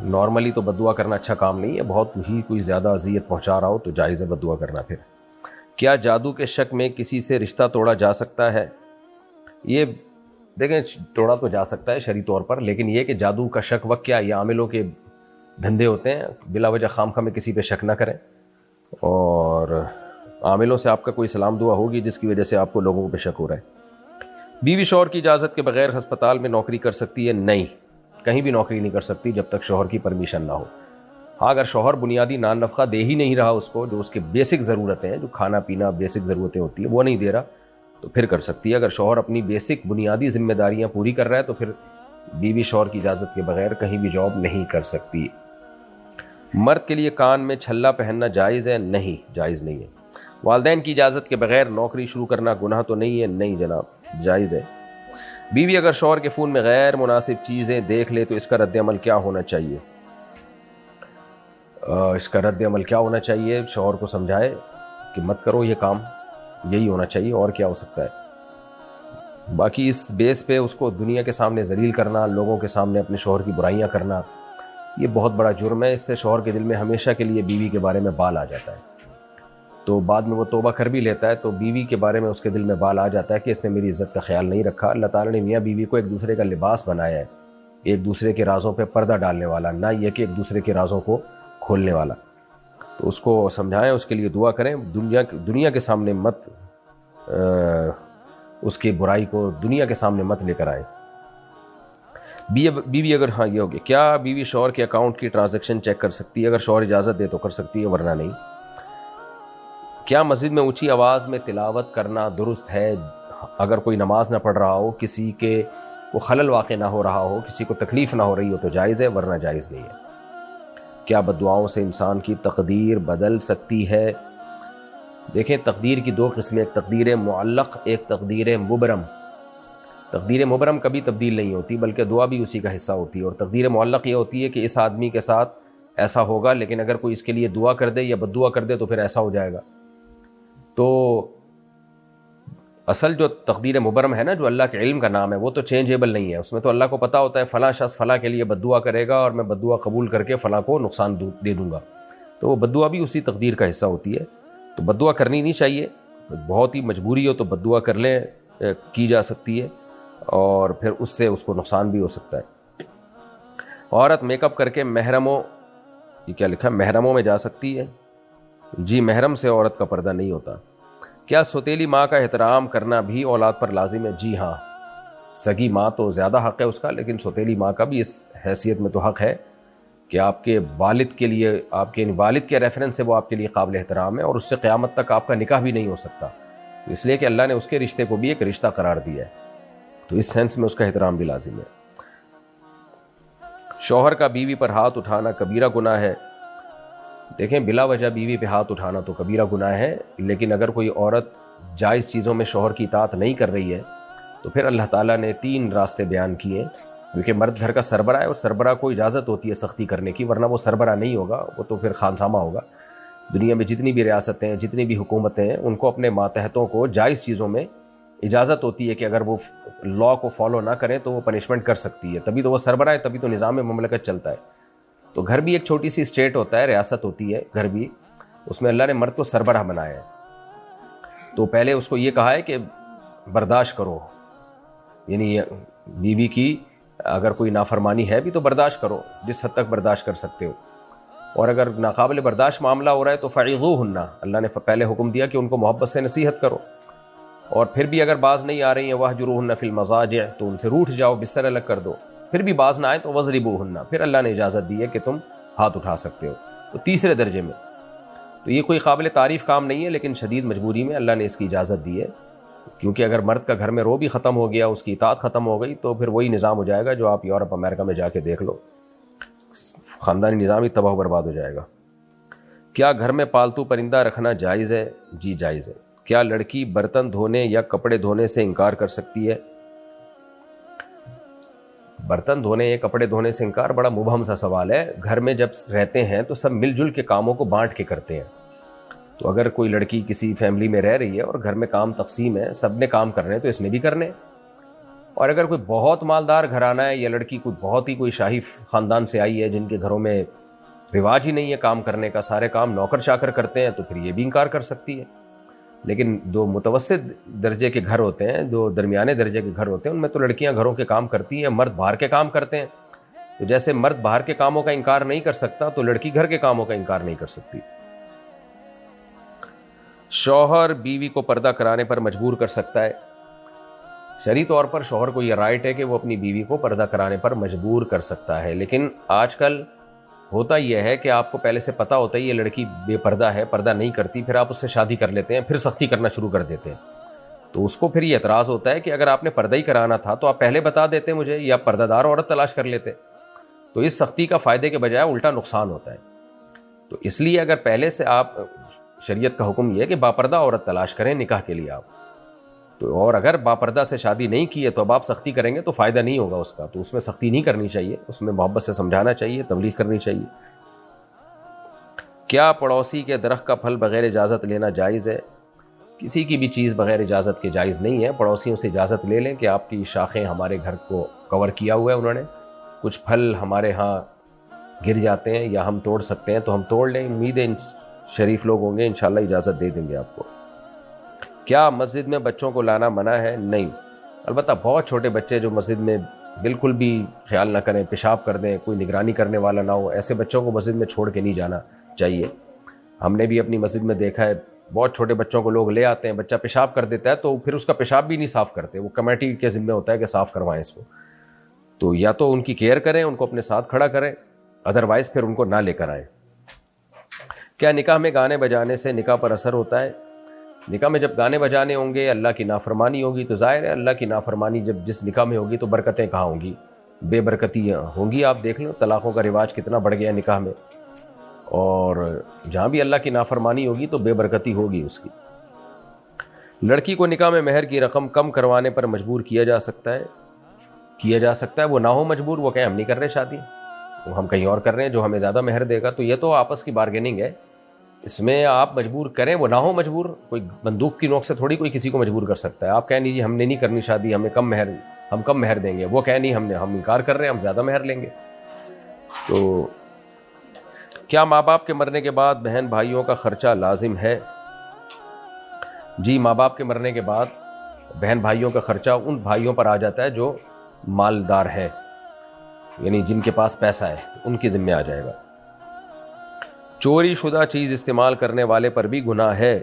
نارملی تو بد دعا کرنا اچھا کام نہیں ہے، بہت ہی کوئی زیادہ اذیت پہنچا رہا ہو تو جائز ہے بد دعا کرنا. پھر کیا جادو کے شک میں کسی سے رشتہ توڑا جا سکتا ہے؟ یہ دیکھیں توڑا تو جا سکتا ہے شرعی طور پر، لیکن یہ کہ جادو کا شک وقت کیا، یہ عاملوں کے دھندے ہوتے ہیں. بلا وجہ خام خواہ میں کسی پہ شک نہ کریں، اور عاملوں سے آپ کا کوئی سلام دعا ہوگی جس کی وجہ سے آپ کو لوگوں پہ شک ہو رہا ہے. بیوی شوہر کی اجازت کے بغیر ہسپتال میں نوکری کر سکتی ہے؟ نہیں، کہیں بھی نوکری نہیں کر سکتی جب تک شوہر کی پرمیشن نہ ہو. ہاں اگر شوہر بنیادی نان نفقہ دے ہی نہیں رہا اس کو، جو اس کے بیسک ضرورتیں ہیں، جو کھانا پینا بیسک ضرورتیں ہوتی ہیں وہ نہیں دے رہا تو پھر کر سکتی ہے. اگر شوہر اپنی بیسک بنیادی ذمہ داریاں پوری کر رہا ہے تو پھر بیوی شوہر کی اجازت کے بغیر کہیں بھی جاب نہیں کر سکتی. مرد کے لیے کان میں چھلا پہننا جائز ہے؟ نہیں، جائز نہیں ہے. والدین کی اجازت کے بغیر نوکری شروع کرنا گناہ تو نہیں ہے؟ نہیں جناب، جائز ہے۔ بیوی اگر شوہر کے فون میں غیر مناسب چیزیں دیکھ لے تو اس کا رد عمل کیا ہونا چاہیے؟ اس کا رد عمل کیا ہونا چاہیے؟ شوہر کو سمجھائے کہ مت کرو یہ کام، یہی ہونا چاہیے، اور کیا ہو سکتا ہے۔ باقی اس بیس پہ اس کو دنیا کے سامنے ذلیل کرنا، لوگوں کے سامنے اپنے شوہر کی برائیاں کرنا، یہ بہت بڑا جرم ہے۔ اس سے شوہر کے دل میں ہمیشہ کے لیے بیوی کے بارے میں بال آ جاتا ہے، تو بعد میں وہ توبہ کر بھی لیتا ہے تو بیوی کے بارے میں اس کے دل میں بال آ جاتا ہے کہ اس نے میری عزت کا خیال نہیں رکھا۔ اللہ تعالیٰ نے میاں بیوی کو ایک دوسرے کا لباس بنایا ہے، ایک دوسرے کے رازوں پہ پردہ ڈالنے والا، نہ یہ کہ ایک دوسرے کے رازوں کو کھولنے والا۔ تو اس کو سمجھائیں، اس کے لیے دعا کریں، دنیا کے سامنے مت اس کی برائی کو دنیا کے سامنے مت لے کر آئیں۔ بیوی اگر یہ ہوگی، کیا بیوی شوہر کے اکاؤنٹ کی ٹرانزیکشن چیک کر سکتی ہے؟ اگر شوہر اجازت دے تو کر سکتی ہے، ورنہ نہیں۔ کیا مسجد میں اونچی آواز میں تلاوت کرنا درست ہے؟ اگر کوئی نماز نہ پڑھ رہا ہو، کسی کے کو خلل واقع نہ ہو رہا ہو، کسی کو تکلیف نہ ہو رہی ہو تو جائز ہے، ورنہ جائز نہیں ہے۔ کیا بد دعاؤں سے انسان کی تقدیر بدل سکتی ہے؟ دیکھیں، تقدیر کی دو قسمیں، ایک تقدیر معلق، ایک تقدیر مبرم۔ تقدیر مبرم کبھی تبدیل نہیں ہوتی، بلکہ دعا بھی اسی کا حصہ ہوتی ہے، اور تقدیر معلق یہ ہوتی ہے کہ اس آدمی کے ساتھ ایسا ہوگا، لیکن اگر کوئی اس کے لیے دعا کر دے یا بد دعا کر دے تو پھر ایسا ہو جائے گا۔ تو اصل جو تقدیر مبرم ہے نا، جو اللہ کے علم کا نام ہے، وہ تو چینجیبل نہیں ہے، اس میں تو اللہ کو پتہ ہوتا ہے فلاں شخص فلاں کے لیے بد دعا کرے گا اور میں بد دعا قبول کر کے فلاں کو نقصان دے دوں گا، تو وہ بد دعا بھی اسی تقدیر کا حصہ ہوتی ہے۔ تو بد دعا کرنی نہیں چاہیے، بہت ہی مجبوری ہو تو بد دعا کر لیں، کی جا سکتی ہے، اور پھر اس سے اس کو نقصان بھی ہو سکتا ہے۔ عورت میک اپ کر کے محرموں، یہ کیا لکھا ہے، محرموں میں جا سکتی ہے؟ جی، محرم سے عورت کا پردہ نہیں ہوتا۔ کیا سوتیلی ماں کا احترام کرنا بھی اولاد پر لازم ہے؟ جی ہاں، سگی ماں تو زیادہ حق ہے اس کا، لیکن سوتیلی ماں کا بھی اس حیثیت میں تو حق ہے کہ آپ کے والد کے لیے، آپ کے والد کے ریفرنس سے وہ آپ کے لیے قابل احترام ہے، اور اس سے قیامت تک آپ کا نکاح بھی نہیں ہو سکتا، اس لیے کہ اللہ نے اس کے رشتے کو بھی ایک رشتہ قرار دیا ہے، تو اس سینس میں اس کا احترام بھی لازم ہے۔ شوہر کا بیوی پر ہاتھ اٹھانا کبیرہ گناہ ہے؟ دیکھیں، بلا وجہ بیوی پہ ہاتھ اٹھانا تو کبیرہ گناہ ہے، لیکن اگر کوئی عورت جائز چیزوں میں شوہر کی اطاعت نہیں کر رہی ہے تو پھر اللہ تعالیٰ نے 3 راستے بیان کیے، کیونکہ مرد گھر کا سربراہ ہے، اور سربراہ کو اجازت ہوتی ہے سختی کرنے کی، ورنہ وہ سربراہ نہیں ہوگا، وہ تو پھر خانسامہ ہوگا۔ دنیا میں جتنی بھی ریاستیں ہیں، جتنی بھی حکومتیں ہیں، ان کو اپنے ماتحتوں کو جائز چیزوں میں اجازت ہوتی ہے کہ اگر وہ لاء کو فالو نہ کریں تو وہ پنشمنٹ کر سکتی ہے، تبھی تو وہ سربراہ ہے، تبھی تو نظام مملکت چلتا ہے۔ تو گھر بھی ایک چھوٹی سی اسٹیٹ ہوتا ہے، ریاست ہوتی ہے گھر بھی، اس میں اللہ نے مرد کو سربراہ بنایا ہے، تو پہلے اس کو یہ کہا ہے کہ برداشت کرو، یعنی بیوی کی اگر کوئی نافرمانی ہے بھی تو برداشت کرو، جس حد تک برداشت کر سکتے ہو، اور اگر ناقابل برداشت معاملہ ہو رہا ہے تو فعظوہن، اللہ نے پہلے حکم دیا کہ ان کو محبت سے نصیحت کرو، اور پھر بھی اگر باز نہیں آ رہی ہیں واہجروہن فی المضاجع، تو ان سے روٹھ جاؤ، بستر الگ کر دو، پھر بھی باز نہ آئے تو وضربوہن، پھر اللہ نے اجازت دی ہے کہ تم ہاتھ اٹھا سکتے ہو، تو تیسرے درجے میں۔ تو یہ کوئی قابل تعریف کام نہیں ہے، لیکن شدید مجبوری میں اللہ نے اس کی اجازت دی ہے، کیونکہ اگر مرد کا گھر میں رو بھی ختم ہو گیا، اس کی اطاعت ختم ہو گئی، تو پھر وہی نظام ہو جائے گا جو آپ یورپ امریکہ میں جا کے دیکھ لو، خاندانی نظام ہی تباہ و برباد ہو جائے گا۔ کیا گھر میں پالتو پرندہ رکھنا جائز ہے؟ جی جائز ہے۔ کیا لڑکی برتن دھونے یا کپڑے دھونے سے انکار کر سکتی ہے؟ برتن دھونے یا کپڑے دھونے سے انکار بڑا مبہم سا سوال ہے۔ گھر میں جب رہتے ہیں تو سب مل جل کے کاموں کو بانٹ کے کرتے ہیں، تو اگر کوئی لڑکی کسی فیملی میں رہ رہی ہے اور گھر میں کام تقسیم ہے، سب نے کام کرنے تو اس نے بھی کرنے، اور اگر کوئی بہت مالدار گھرانہ ہے یا لڑکی کوئی بہت ہی کوئی شاہی خاندان سے آئی ہے جن کے گھروں میں رواج ہی نہیں ہے کام کرنے کا، سارے کام نوکر چاکر کرتے ہیں، تو پھر یہ بھی انکار کر سکتی ہے۔ لیکن جو متوسط درجے کے گھر ہوتے ہیں، جو درمیانے درجے کے گھر ہوتے ہیں، ان میں تو لڑکیاں گھروں کے کام کرتی ہیں، مرد باہر کے کام کرتے ہیں، تو جیسے مرد باہر کے کاموں کا انکار نہیں کر سکتا تو لڑکی گھر کے کاموں کا انکار نہیں کر سکتی۔ شوہر بیوی کو پردہ کرانے پر مجبور کر سکتا ہے؟ شرعی طور پر شوہر کو یہ رائٹ ہے کہ وہ اپنی بیوی کو پردہ کرانے پر مجبور کر سکتا ہے، لیکن آج کل ہوتا یہ ہے کہ آپ کو پہلے سے پتہ ہوتا ہے یہ لڑکی بے پردہ ہے، پردہ نہیں کرتی، پھر آپ اس سے شادی کر لیتے ہیں، پھر سختی کرنا شروع کر دیتے ہیں، تو اس کو پھر یہ اعتراض ہوتا ہے کہ اگر آپ نے پردہ ہی کرانا تھا تو آپ پہلے بتا دیتے مجھے، یا پردہ دار عورت تلاش کر لیتے، تو اس سختی کا فائدے کے بجائے الٹا نقصان ہوتا ہے۔ تو اس لیے اگر پہلے سے آپ شریعت کا حکم یہ ہے کہ باپردہ عورت تلاش کریں نکاح کے لیے آپ تو، اور اگر باپردہ سے شادی نہیں کی ہے تو اب آپ سختی کریں گے تو فائدہ نہیں ہوگا اس کا، تو اس میں سختی نہیں کرنی چاہیے، اس میں محبت سے سمجھانا چاہیے، تبلیغ کرنی چاہیے۔ کیا پڑوسی کے درخت کا پھل بغیر اجازت لینا جائز ہے؟ کسی کی بھی چیز بغیر اجازت کے جائز نہیں ہے، پڑوسیوں سے اجازت لے لیں کہ آپ کی شاخیں ہمارے گھر کو کور کیا ہوا ہے انہوں نے، کچھ پھل ہمارے ہاں گر جاتے ہیں یا ہم توڑ سکتے ہیں تو ہم توڑ لیں، امیدیں شریف لوگ ہوں گے انشاءاللہ اجازت دے دیں گے آپ کو۔ کیا مسجد میں بچوں کو لانا منع ہے؟ نہیں، البتہ بہت چھوٹے بچے جو مسجد میں بالکل بھی خیال نہ کریں، پیشاب کر دیں، کوئی نگرانی کرنے والا نہ ہو، ایسے بچوں کو مسجد میں چھوڑ کے نہیں جانا چاہیے۔ ہم نے بھی اپنی مسجد میں دیکھا ہے بہت چھوٹے بچوں کو لوگ لے آتے ہیں، بچہ پیشاب کر دیتا ہے تو پھر اس کا پیشاب بھی نہیں صاف کرتے، وہ کمیٹی کے ذمہ ہوتا ہے کہ صاف کروائیں اس کو، تو یا تو ان کی کیئر کریں، ان کو اپنے ساتھ کھڑا کریں، ادروائز پھر ان کو نہ لے کر آئیں۔ کیا نکاح میں گانے بجانے سے نکاح پر اثر ہوتا ہے؟ نکاح میں جب گانے بجانے ہوں گے، اللہ کی نافرمانی ہوگی تو ظاہر ہے اللہ کی نافرمانی جب جس نکاح میں ہوگی تو برکتیں کہاں ہوں گی؟ بے برکتی ہوں گی۔ آپ دیکھ لو طلاقوں کا رواج کتنا بڑھ گیا نکاح میں، اور جہاں بھی اللہ کی نافرمانی ہوگی تو بے برکتی ہوگی اس کی۔ لڑکی کو نکاح میں مہر کی رقم کم کروانے پر مجبور کیا جا سکتا ہے؟ کیا جا سکتا ہے، وہ نہ ہو مجبور، وہ کہیں ہم نہیں کر رہے شادی، وہ ہم کہیں اور کر رہے ہیں، جو ہمیں زیادہ مہر دے گا، تو یہ تو آپس کی بارگیننگ ہے، اس میں آپ مجبور کریں، وہ نہ ہو مجبور، کوئی بندوق کی نوک سے تھوڑی کوئی کسی کو مجبور کر سکتا ہے۔ آپ کہیں نہیں جی ہم نے نہیں کرنی شادی، ہمیں ہم کم مہر دیں گے، وہ کہیں نہیں ہم انکار کر رہے ہیں، ہم زیادہ مہر لیں گے۔ تو کیا ماں باپ کے مرنے کے بعد بہن بھائیوں کا خرچہ لازم ہے؟ جی، ماں باپ کے مرنے کے بعد بہن بھائیوں کا خرچہ ان بھائیوں پر آ جاتا ہے جو مالدار ہیں، یعنی جن کے پاس پیسہ ہے ان کے ذمہ آ جائے گا۔ چوری شدہ چیز استعمال کرنے والے پر بھی گناہ ہے؟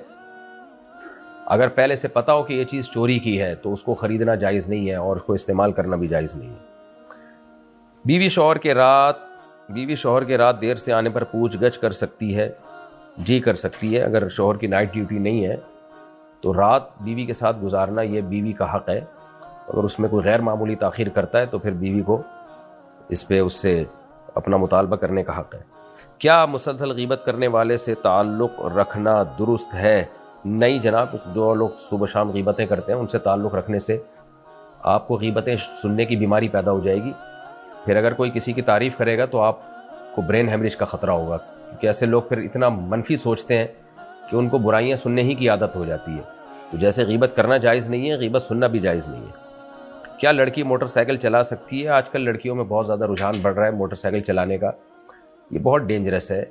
اگر پہلے سے پتا ہو کہ یہ چیز چوری کی ہے تو اس کو خریدنا جائز نہیں ہے اور اس کو استعمال کرنا بھی جائز نہیں ہے۔ بیوی شوہر کے رات دیر سے آنے پر پوچھ گچھ کر سکتی ہے؟ جی کر سکتی ہے، اگر شوہر کی نائٹ ڈیوٹی نہیں ہے تو رات بیوی کے ساتھ گزارنا یہ بیوی کا حق ہے، اگر اس میں کوئی غیر معمولی تاخیر کرتا ہے تو پھر بیوی کو اس سے اپنا مطالبہ کرنے کا حق ہے۔ کیا مسلسل غیبت کرنے والے سے تعلق رکھنا درست ہے؟ نہیں جناب، جو لوگ صبح شام غیبتیں کرتے ہیں ان سے تعلق رکھنے سے آپ کو غیبتیں سننے کی بیماری پیدا ہو جائے گی، پھر اگر کوئی کسی کی تعریف کرے گا تو آپ کو برین ہیمریج کا خطرہ ہوگا، کیونکہ ایسے لوگ پھر اتنا منفی سوچتے ہیں کہ ان کو برائیاں سننے ہی کی عادت ہو جاتی ہے۔ تو جیسے غیبت کرنا جائز نہیں ہے، غیبت سننا بھی جائز نہیں ہے۔ کیا لڑکی موٹر سائیکل چلا سکتی ہے؟ آج کل لڑکیوں میں بہت زیادہ رجحان بڑھ رہا ہے موٹر سائیکل چلانے کا، یہ بہت ڈینجرس ہے،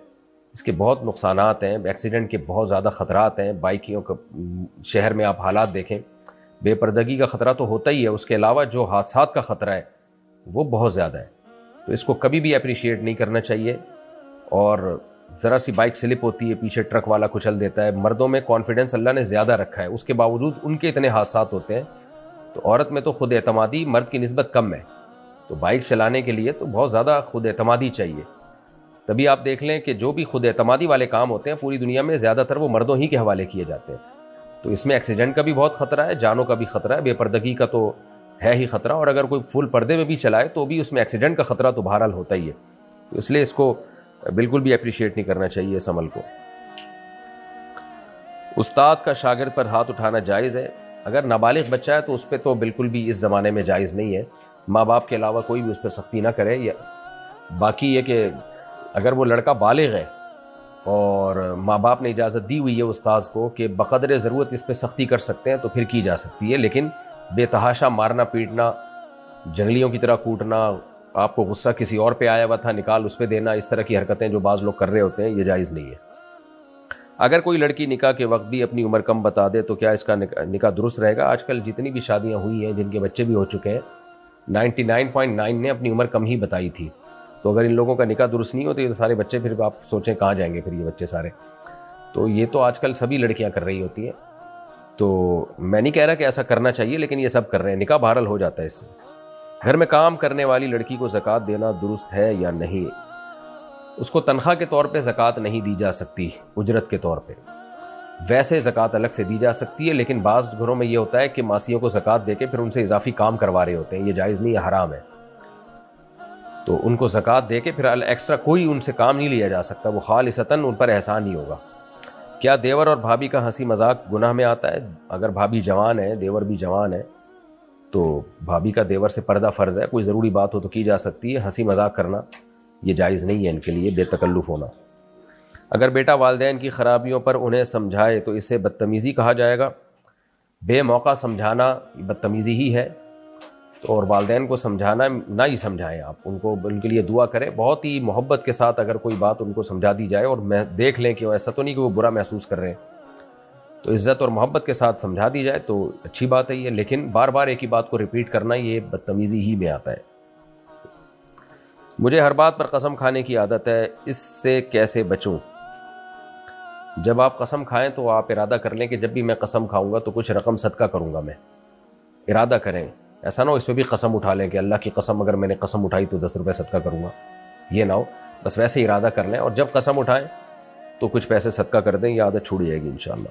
اس کے بہت نقصانات ہیں، ایکسیڈنٹ کے بہت زیادہ خطرات ہیں، بائکوں کا شہر میں آپ حالات دیکھیں، بے پردگی کا خطرہ تو ہوتا ہی ہے، اس کے علاوہ جو حادثات کا خطرہ ہے وہ بہت زیادہ ہے، تو اس کو کبھی بھی اپریشیٹ نہیں کرنا چاہیے۔ اور ذرا سی بائک سلپ ہوتی ہے، پیچھے ٹرک والا کچل دیتا ہے، مردوں میں کانفیڈنس اللہ نے زیادہ رکھا ہے، اس کے باوجود ان کے اتنے حادثات ہوتے ہیں، تو عورت میں تو خود اعتمادی مرد کی نسبت کم ہے، تو بائک چلانے کے لیے تو بہت زیادہ خود اعتمادی چاہیے۔ تبھی آپ دیکھ لیں کہ جو بھی خود اعتمادی والے کام ہوتے ہیں پوری دنیا میں زیادہ تر وہ مردوں ہی کے حوالے کیے جاتے ہیں، تو اس میں ایکسیڈنٹ کا بھی بہت خطرہ ہے، جانوں کا بھی خطرہ ہے، بے پردگی کا تو ہے ہی خطرہ، اور اگر کوئی فل پردے میں بھی چلائے تو بھی اس میں ایکسیڈنٹ کا خطرہ تو بہرحال ہوتا ہی ہے، تو اس لیے اس کو بالکل بھی اپریشیٹ نہیں کرنا چاہیے اس عمل کو۔ استاد کا شاگرد پر ہاتھ اٹھانا جائز ہے؟ اگر نابالغ بچہ ہے تو اس پہ تو بالکل بھی اس زمانے میں جائز نہیں ہے، ماں باپ کے علاوہ کوئی بھی اس پہ سختی نہ کرے۔ باقی یہ کہ اگر وہ لڑکا بالغ ہے اور ماں باپ نے اجازت دی ہوئی ہے استاذ کو کہ بقدر ضرورت اس پہ سختی کر سکتے ہیں تو پھر کی جا سکتی ہے، لیکن بے تحاشا مارنا پیٹنا، جنگلیوں کی طرح کوٹنا، آپ کو غصہ کسی اور پہ آیا ہوا تھا نکال اس پہ دینا، اس طرح کی حرکتیں جو بعض لوگ کر رہے ہوتے ہیں یہ جائز نہیں ہے۔ اگر کوئی لڑکی نکاح کے وقت بھی اپنی عمر کم بتا دے تو کیا اس کا نکاح درست رہے گا؟ آج کل جتنی بھی شادیاں ہوئی ہیں جن کے بچے بھی ہو چکے ہیں 99.9 نے اپنی عمر کم ہی بتائی تھی، تو اگر ان لوگوں کا نکاح درست نہیں ہوتا تو سارے بچے پھر آپ سوچیں کہاں جائیں گے پھر یہ بچے سارے، تو یہ تو آج کل سبھی لڑکیاں کر رہی ہوتی ہیں، تو میں نہیں کہہ رہا کہ ایسا کرنا چاہیے لیکن یہ سب کر رہے ہیں، نکاح بہرحال ہو جاتا ہے اس سے۔ گھر میں کام کرنے والی لڑکی کو زکوٰۃ دینا درست ہے یا نہیں؟ اس کو تنخواہ کے طور پہ زکوٰۃ نہیں دی جا سکتی، اجرت کے طور پہ، ویسے زکوٰۃ الگ سے دی جا سکتی ہے، لیکن بعض گھروں میں یہ ہوتا ہے کہ ماسیوں کو زکوٰۃ دے کے پھر ان سے اضافی کام کروا رہے ہوتے ہیں، یہ جائز نہیں ہے، حرام ہے، تو ان کو زکوٰۃ دے کے پھر ایکسٹرا کوئی ان سے کام نہیں لیا جا سکتا، وہ خالصتاً ان پر احسان ہی ہوگا۔ کیا دیور اور بھابھی کا ہنسی مذاق گناہ میں آتا ہے؟ اگر بھابھی جوان ہے، دیور بھی جوان ہے، تو بھابھی کا دیور سے پردہ فرض ہے، کوئی ضروری بات ہو تو کی جا سکتی ہے، ہنسی مذاق کرنا یہ جائز نہیں ہے ان کے لیے، بے تکلف ہونا۔ اگر بیٹا والدین کی خرابیوں پر انہیں سمجھائے تو اسے بدتمیزی کہا جائے گا؟ بے موقع سمجھانا بدتمیزی ہی ہے، اور والدین کو سمجھانا نہ ہی سمجھائیں آپ ان کو، ان کے لیے دعا کریں، بہت ہی محبت کے ساتھ اگر کوئی بات ان کو سمجھا دی جائے، اور میں دیکھ لیں کہ ایسا تو نہیں کہ وہ برا محسوس کر رہے ہیں، تو عزت اور محبت کے ساتھ سمجھا دی جائے تو اچھی بات ہے یہ، لیکن بار بار ایک ہی بات کو ریپیٹ کرنا یہ بدتمیزی ہی میں آتا ہے۔ مجھے ہر بات پر قسم کھانے کی عادت ہے، اس سے کیسے بچوں؟ جب آپ قسم کھائیں تو آپ ارادہ کر لیں کہ جب بھی میں قسم کھاؤں گا تو کچھ رقم صدقہ کروں گا، میں ارادہ کریں، ایسا نہ ہو اس پہ بھی قسم اٹھا لیں کہ اللہ کی قسم اگر میں نے قسم اٹھائی تو 10 روپے صدقہ کروں گا، یہ نہ ہو، بس ویسے ارادہ کر لیں، اور جب قسم اٹھائیں تو کچھ پیسے صدقہ کر دیں، یہ عادت چھوڑ جائے گی انشاءاللہ۔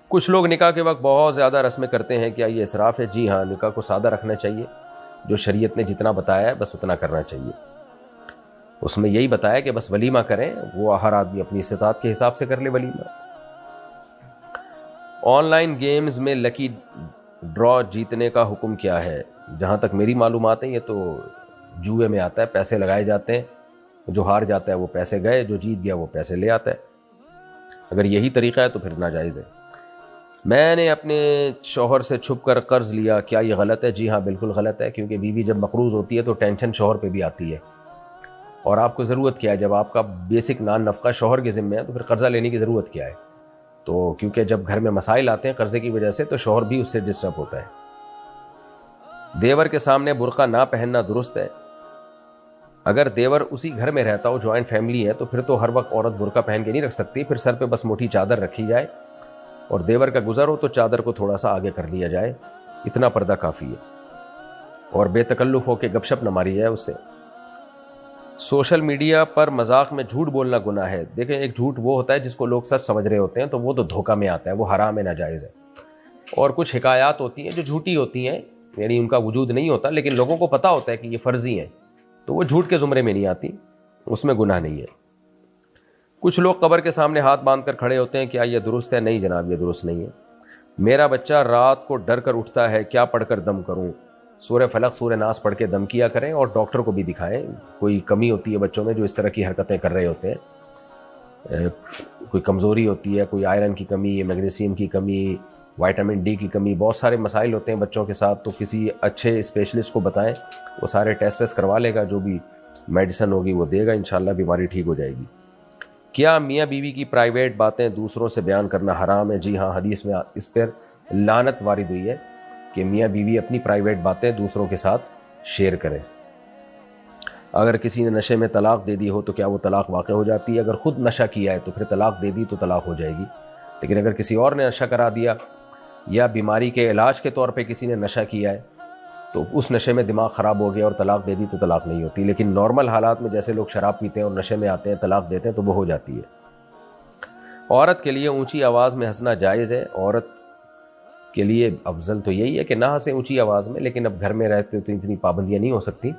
کچھ لوگ نکاح کے وقت بہت زیادہ رسمیں کرتے ہیں، کیا یہ اسراف ہے؟ جی ہاں، نکاح کو سادہ رکھنا چاہیے، جو شریعت نے جتنا بتایا ہے بس اتنا کرنا چاہیے، اس میں یہی بتایا کہ بس ولیمہ کریں، وہ ہر آدمی اپنی استطاعت کے حساب سے کر لے ولیمہ۔ آن لائن گیمز میں لکی ڈرا جیتنے کا حکم کیا ہے؟ جہاں تک میری معلومات ہیں یہ تو جوئے میں آتا ہے، پیسے لگائے جاتے ہیں، جو ہار جاتا ہے وہ پیسے گئے، جو جیت گیا وہ پیسے لے آتا ہے، اگر یہی طریقہ ہے تو پھر ناجائز ہے۔ میں نے اپنے شوہر سے چھپ کر قرض لیا، کیا یہ غلط ہے؟ جی ہاں بالکل غلط ہے، کیونکہ بیوی جب مقروض ہوتی ہے تو ٹینشن شوہر پہ بھی آتی ہے، اور آپ کو ضرورت کیا ہے؟ جب آپ کا بیسک نان نفقہ شوہر کے ذمہ ہے تو پھر قرضہ لینے کی ضرورت کیا ہے؟ تو کیونکہ جب گھر میں مسائل آتے ہیں قرضے کی وجہ سے تو شوہر بھی اس سے ڈسٹرب ہوتا ہے۔ دیور کے سامنے برقع نہ پہننا درست ہے؟ اگر دیور اسی گھر میں رہتا ہو، جوائنٹ فیملی ہے، تو پھر تو ہر وقت عورت برقع پہن کے نہیں رکھ سکتی، پھر سر پہ بس موٹی چادر رکھی جائے، اور دیور کا گزر ہو تو چادر کو تھوڑا سا آگے کر لیا جائے، اتنا پردہ کافی ہے، اور بے تکلف ہو کے گپ شپ نہ ماری جائے اس سے۔ سوشل میڈیا پر مذاق میں جھوٹ بولنا گناہ ہے؟ دیکھیں، ایک جھوٹ وہ ہوتا ہے جس کو لوگ سچ سمجھ رہے ہوتے ہیں تو وہ تو دھوکہ میں آتا ہے، وہ حرام ہے، ناجائز ہے، اور کچھ حکایات ہوتی ہیں جو جھوٹی ہوتی ہیں، یعنی ان کا وجود نہیں ہوتا لیکن لوگوں کو پتہ ہوتا ہے کہ یہ فرضی ہیں، تو وہ جھوٹ کے زمرے میں نہیں آتی، اس میں گناہ نہیں ہے۔ کچھ لوگ قبر کے سامنے ہاتھ باندھ کر کھڑے ہوتے ہیں، کیا یہ درست ہے؟ نہیں جناب، یہ درست نہیں ہے۔ میرا بچہ رات کو ڈر کر اٹھتا ہے، کیا پڑھ کر دم کروں؟ سورہ فلق سورہ ناس پڑھ کے دم کیا کریں، اور ڈاکٹر کو بھی دکھائیں، کوئی کمی ہوتی ہے بچوں میں جو اس طرح کی حرکتیں کر رہے ہوتے ہیں، کوئی کمزوری ہوتی ہے، کوئی آئرن کی کمی، میگنیسیم کی کمی، وائٹامن ڈی کی کمی، بہت سارے مسائل ہوتے ہیں بچوں کے ساتھ، تو کسی اچھے اسپیشلسٹ کو بتائیں، وہ سارے ٹیسٹ ویسٹ کروا لے گا، جو بھی میڈیسن ہوگی وہ دے گا، انشاءاللہ بیماری ٹھیک ہو جائے گی۔ کیا میاں بیوی کی پرائیویٹ باتیں دوسروں سے بیان کرنا حرام ہے؟ جی ہاں، حدیث میں اس پر لعنت وارد ہوئی ہے کہ میاں بیوی اپنی پرائیویٹ باتیں دوسروں کے ساتھ شیئر کریں۔ اگر کسی نے نشے میں طلاق دے دی ہو تو کیا وہ طلاق واقع ہو جاتی ہے؟ اگر خود نشہ کیا ہے تو پھر طلاق دے دی تو طلاق ہو جائے گی، لیکن اگر کسی اور نے نشہ کرا دیا یا بیماری کے علاج کے طور پہ کسی نے نشہ کیا ہے تو اس نشے میں دماغ خراب ہو گیا اور طلاق دے دی تو طلاق نہیں ہوتی، لیکن نارمل حالات میں جیسے لوگ شراب پیتے ہیں اور نشے میں آتے ہیں طلاق دیتے ہیں تو وہ ہو جاتی ہے۔ عورت کے لیے اونچی آواز میں ہنسنا جائز ہے؟ عورت کے لیے افضل تو یہی ہے کہ نہ ہنسے اونچی آواز میں، لیکن اب گھر میں رہتے تو اتنی پابندیاں نہیں ہو سکتی،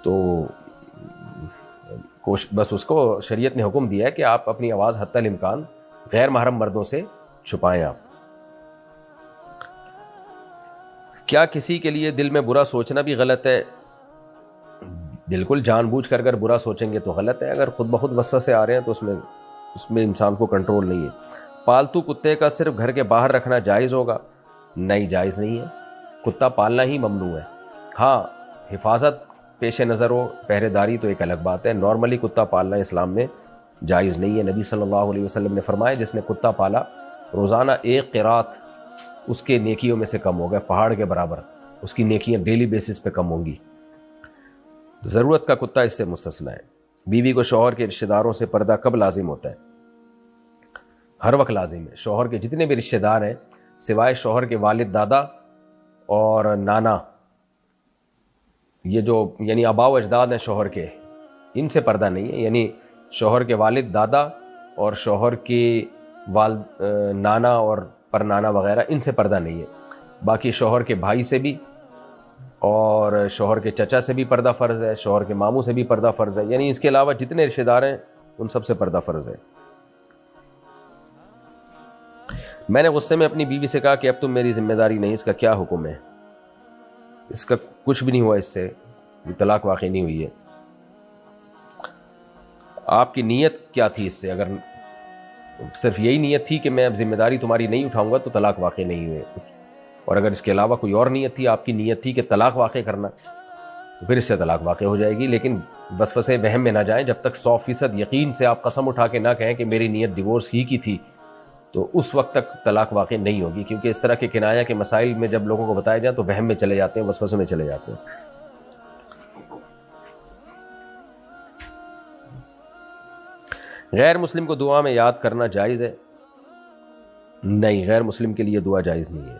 تو بس اس کو شریعت نے حکم دیا ہے کہ آپ اپنی آواز حتی الامکان غیر محرم مردوں سے چھپائیں۔ آپ کیا کسی کے لیے دل میں برا سوچنا بھی غلط ہے؟ بالکل، جان بوجھ کر اگر برا سوچیں گے تو غلط ہے، اگر خود بخود وسوسے آ رہے ہیں تو اس میں انسان کو کنٹرول نہیں ہے۔ پالتو کتے کا صرف گھر کے باہر رکھنا جائز ہوگا؟ نہیں، جائز نہیں ہے، کتا پالنا ہی ممنوع ہے، ہاں حفاظت پیش نظر ہو، پہرے داری تو ایک الگ بات ہے، نارملی کتا پالنا اسلام میں جائز نہیں ہے۔ نبی صلی اللہ علیہ وسلم نے فرمایا جس نے کتا پالا روزانہ ایک قرات اس کے نیکیوں میں سے کم ہوگا، پہاڑ کے برابر اس کی نیکیاں ڈیلی بیسس پہ کم ہوں گی، ضرورت کا کتا اس سے مستثنیٰ ہے۔ بیوی کو شوہر کے رشتہ داروں سے پردہ کب لازم ہوتا ہے؟ ہر وقت لازم ہے، شوہر کے جتنے بھی رشتہ دار ہیں سوائے شوہر کے والد، دادا اور نانا، یہ جو یعنی آباء و اجداد ہیں شوہر کے، ان سے پردہ نہیں ہے، یعنی شوہر کے والد، دادا اور شوہر کے نانا اور پر نانا وغیرہ، ان سے پردہ نہیں ہے۔ باقی شوہر کے بھائی سے بھی اور شوہر کے چچا سے بھی پردہ فرض ہے، شوہر کے ماموں سے بھی پردہ فرض ہے، یعنی اس کے علاوہ جتنے رشتہ دار ہیں ان سب سے پردہ فرض ہے۔ میں نے غصے میں اپنی بیوی سے کہا کہ اب تم میری ذمہ داری نہیں، اس کا کیا حکم ہے؟ اس کا کچھ بھی نہیں ہوا، اس سے طلاق واقع نہیں ہوئی ہے۔ آپ کی نیت کیا تھی؟ اس سے اگر صرف یہی نیت تھی کہ میں اب ذمہ داری تمہاری نہیں اٹھاؤں گا تو طلاق واقع نہیں ہوئے، اور اگر اس کے علاوہ کوئی اور نیت تھی، آپ کی نیت تھی کہ طلاق واقع کرنا، تو پھر اس سے طلاق واقع ہو جائے گی۔ لیکن وسوسے وہم میں نہ جائیں، جب تک 100% یقین سے آپ قسم اٹھا کے نہ کہیں کہ میری نیت ڈیورس ہی کی تھی، تو اس وقت تک طلاق واقع نہیں ہوگی، کیونکہ اس طرح کے کنایہ کے مسائل میں جب لوگوں کو بتایا جائے تو وہم میں چلے جاتے ہیں، وسوسے میں چلے جاتے ہیں۔ غیر مسلم کو دعا میں یاد کرنا جائز ہے؟ نہیں، غیر مسلم کے لیے دعا جائز نہیں ہے۔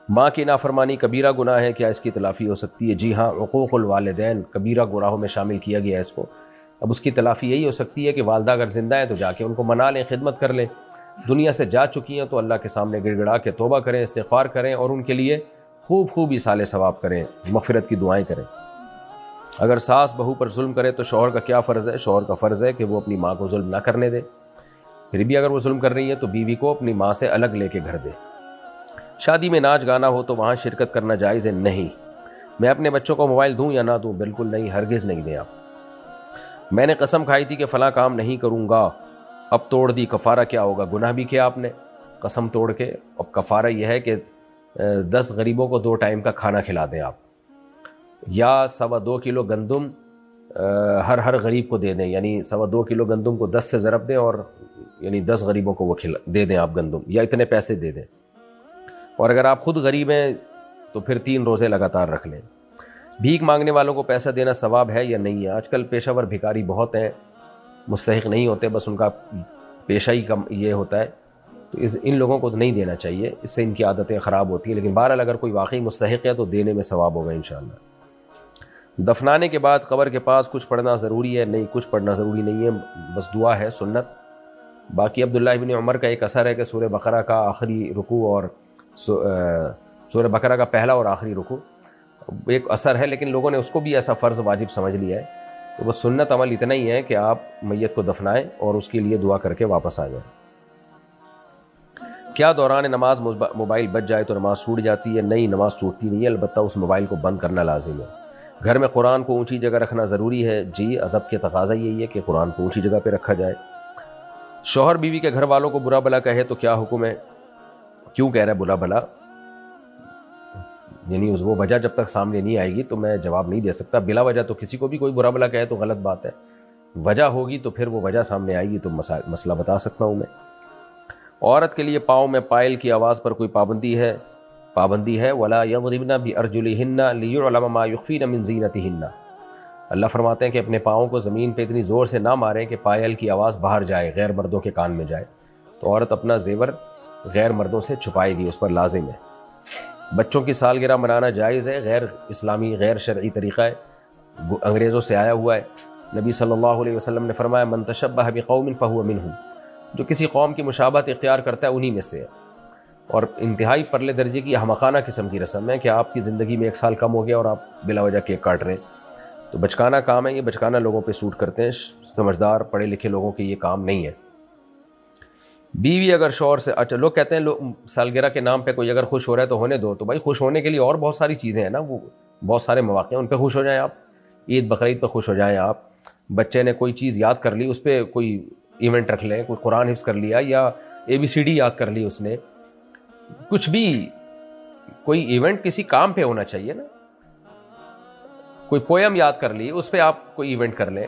ماں کی نافرمانی کبیرہ گناہ ہے، کیا اس کی تلافی ہو سکتی ہے؟ جی ہاں، عقوق الوالدین کبیرہ گناہوں میں شامل کیا گیا ہے اس کو۔ اب اس کی تلافی یہی ہو سکتی ہے کہ والدہ اگر زندہ ہیں تو جا کے ان کو منا لیں، خدمت کر لیں، دنیا سے جا چکی ہیں تو اللہ کے سامنے گڑ گڑا کے توبہ کریں، استغفار کریں، اور ان کے لیے خوب خوب ایصال ثواب کریں، مغفرت کی دعائیں کریں۔ اگر ساس بہو پر ظلم کرے تو شوہر کا کیا فرض ہے؟ شوہر کا فرض ہے کہ وہ اپنی ماں کو ظلم نہ کرنے دے، پھر بھی اگر وہ ظلم کر رہی ہے تو بیوی کو اپنی ماں سے الگ لے کے گھر دے۔ شادی میں ناچ گانا ہو تو وہاں شرکت کرنا جائز ہے؟ نہیں۔ میں اپنے بچوں کو موبائل دوں یا نہ دوں؟ بالکل نہیں، ہرگز نہیں دیں آپ۔ میں نے قسم کھائی تھی کہ فلاں کام نہیں کروں گا، اب توڑ دی، کفارہ کیا ہوگا؟ گناہ بھی کیا آپ نے قسم توڑ کے، اب کفارہ یہ ہے کہ 10 غریبوں کو 2 ٹائم کا کھانا کھلا دیں آپ، یا 2.25 کلو گندم ہر غریب کو دے دیں، یعنی 2.25 کلو گندم کو 10 سے ضرب دیں، اور یعنی 10 غریبوں کو وہ دے دیں آپ گندم، یا اتنے پیسے دے دیں۔ اور اگر آپ خود غریب ہیں تو پھر 3 روزے لگاتار رکھ لیں۔ بھیک مانگنے والوں کو پیسہ دینا ثواب ہے یا نہیں ہے؟ آج کل پیشہ ور بھکاری بہت ہیں، مستحق نہیں ہوتے، بس ان کا پیشہ ہی کم یہ ہوتا ہے، تو ان لوگوں کو نہیں دینا چاہیے، اس سے ان کی عادتیں خراب ہوتی ہیں۔ لیکن بہرحال اگر کوئی واقعی مستحق ہے تو دینے میں ثواب ہوگا انشاءاللہ۔ دفنانے کے بعد قبر کے پاس کچھ پڑھنا ضروری ہے؟ نہیں، کچھ پڑھنا ضروری نہیں ہے، بس دعا ہے، سنت۔ باقی عبداللہ ابن عمر کا ایک اثر ہے کہ سورہ بقرہ کا آخری رکوع اور سورہ بقرہ کا پہلا اور آخری رکوع ایک اثر ہے، لیکن لوگوں نے اس کو بھی ایسا فرض واجب سمجھ لیا ہے، تو بس سنت عمل اتنا ہی ہے کہ آپ میت کو دفنائیں اور اس کے لیے دعا کر کے واپس آ جائیں۔ کیا دوران نماز موبائل بج جائے تو نماز چھوٹ جاتی ہے؟ نہیں، نماز چھوٹتی نہیں ہے، البتہ اس موبائل کو بند کرنا لازم ہے۔ گھر میں قرآن کو اونچی جگہ رکھنا ضروری ہے؟ جی، ادب کے تقاضا یہی ہے کہ قرآن کو اونچی جگہ پہ رکھا جائے۔ شوہر بیوی کے گھر والوں کو برا بلا کہے تو کیا حکم ہے؟ کیوں کہہ رہا ہے برا بلا؟ یعنی وہ وجہ جب تک سامنے نہیں آئے گی تو میں جواب نہیں دے سکتا۔ بلا وجہ تو کسی کو بھی کوئی برا بلا کہے تو غلط بات ہے، وجہ ہوگی تو پھر وہ وجہ سامنے آئے گی تو مسئلہ بتا سکتا ہوں میں۔ عورت کے لیے پاؤں میں پائل کی آواز پر کوئی پابندی ہے؟ پابندی ہے، وَلَا يَضْرِبْنَ بِأَرْجُلِهِنَّ لِيُعْلَمَ مَا يُخْفِينَ مِنْ زِينَتِهِنَّ۔ اللہ فرماتے ہیں کہ اپنے پاؤں کو زمین پہ اتنی زور سے نہ ماریں کہ پائل کی آواز باہر جائے، غیر مردوں کے کان میں جائے، تو عورت اپنا زیور غیر مردوں سے چھپائے گی، اس پر لازم ہے۔ بچوں کی سالگرہ منانا جائز ہے؟ غیر اسلامی غیر شرعی طریقہ ہے، انگریزوں سے آیا ہوا ہے۔ نبی صلی اللہ علیہ وسلم نے فرمایا من تشبہ بقوم فہو منہم، جو کسی قوم کی مشابہت اختیار کرتا ہے انہی میں سے ہے۔ اور انتہائی پرلے درجے کی احمقانہ قسم کی رسم ہے کہ آپ کی زندگی میں 1 سال کم ہو گیا اور آپ بلا وجہ کیک کاٹ رہے ہیں، تو بچکانہ کام ہے یہ، بچکانہ لوگوں پہ سوٹ کرتے ہیں، سمجھدار پڑھے لکھے لوگوں کے یہ کام نہیں ہے۔ بیوی اگر شوہر سے، اچھا لوگ کہتے ہیں سالگرہ کے نام پہ کوئی اگر خوش ہو رہا ہے تو ہونے دو، تو بھائی خوش ہونے کے لیے اور بہت ساری چیزیں ہیں نا، وہ بہت سارے مواقع ہیں، ان پہ خوش ہو جائیں آپ، عید بقرعید پہ خوش ہو جائیں آپ، بچے نے کوئی چیز یاد کر لی اس پہ کوئی ایونٹ رکھ لیں، کوئی قرآن حفظ کر لیا یا ABCD یاد کر لی اس نے، کچھ بھی کوئی ایونٹ کسی کام پہ ہونا چاہیے نا، کوئی پویم یاد کر لی اس پہ آپ کوئی ایونٹ کر لیں،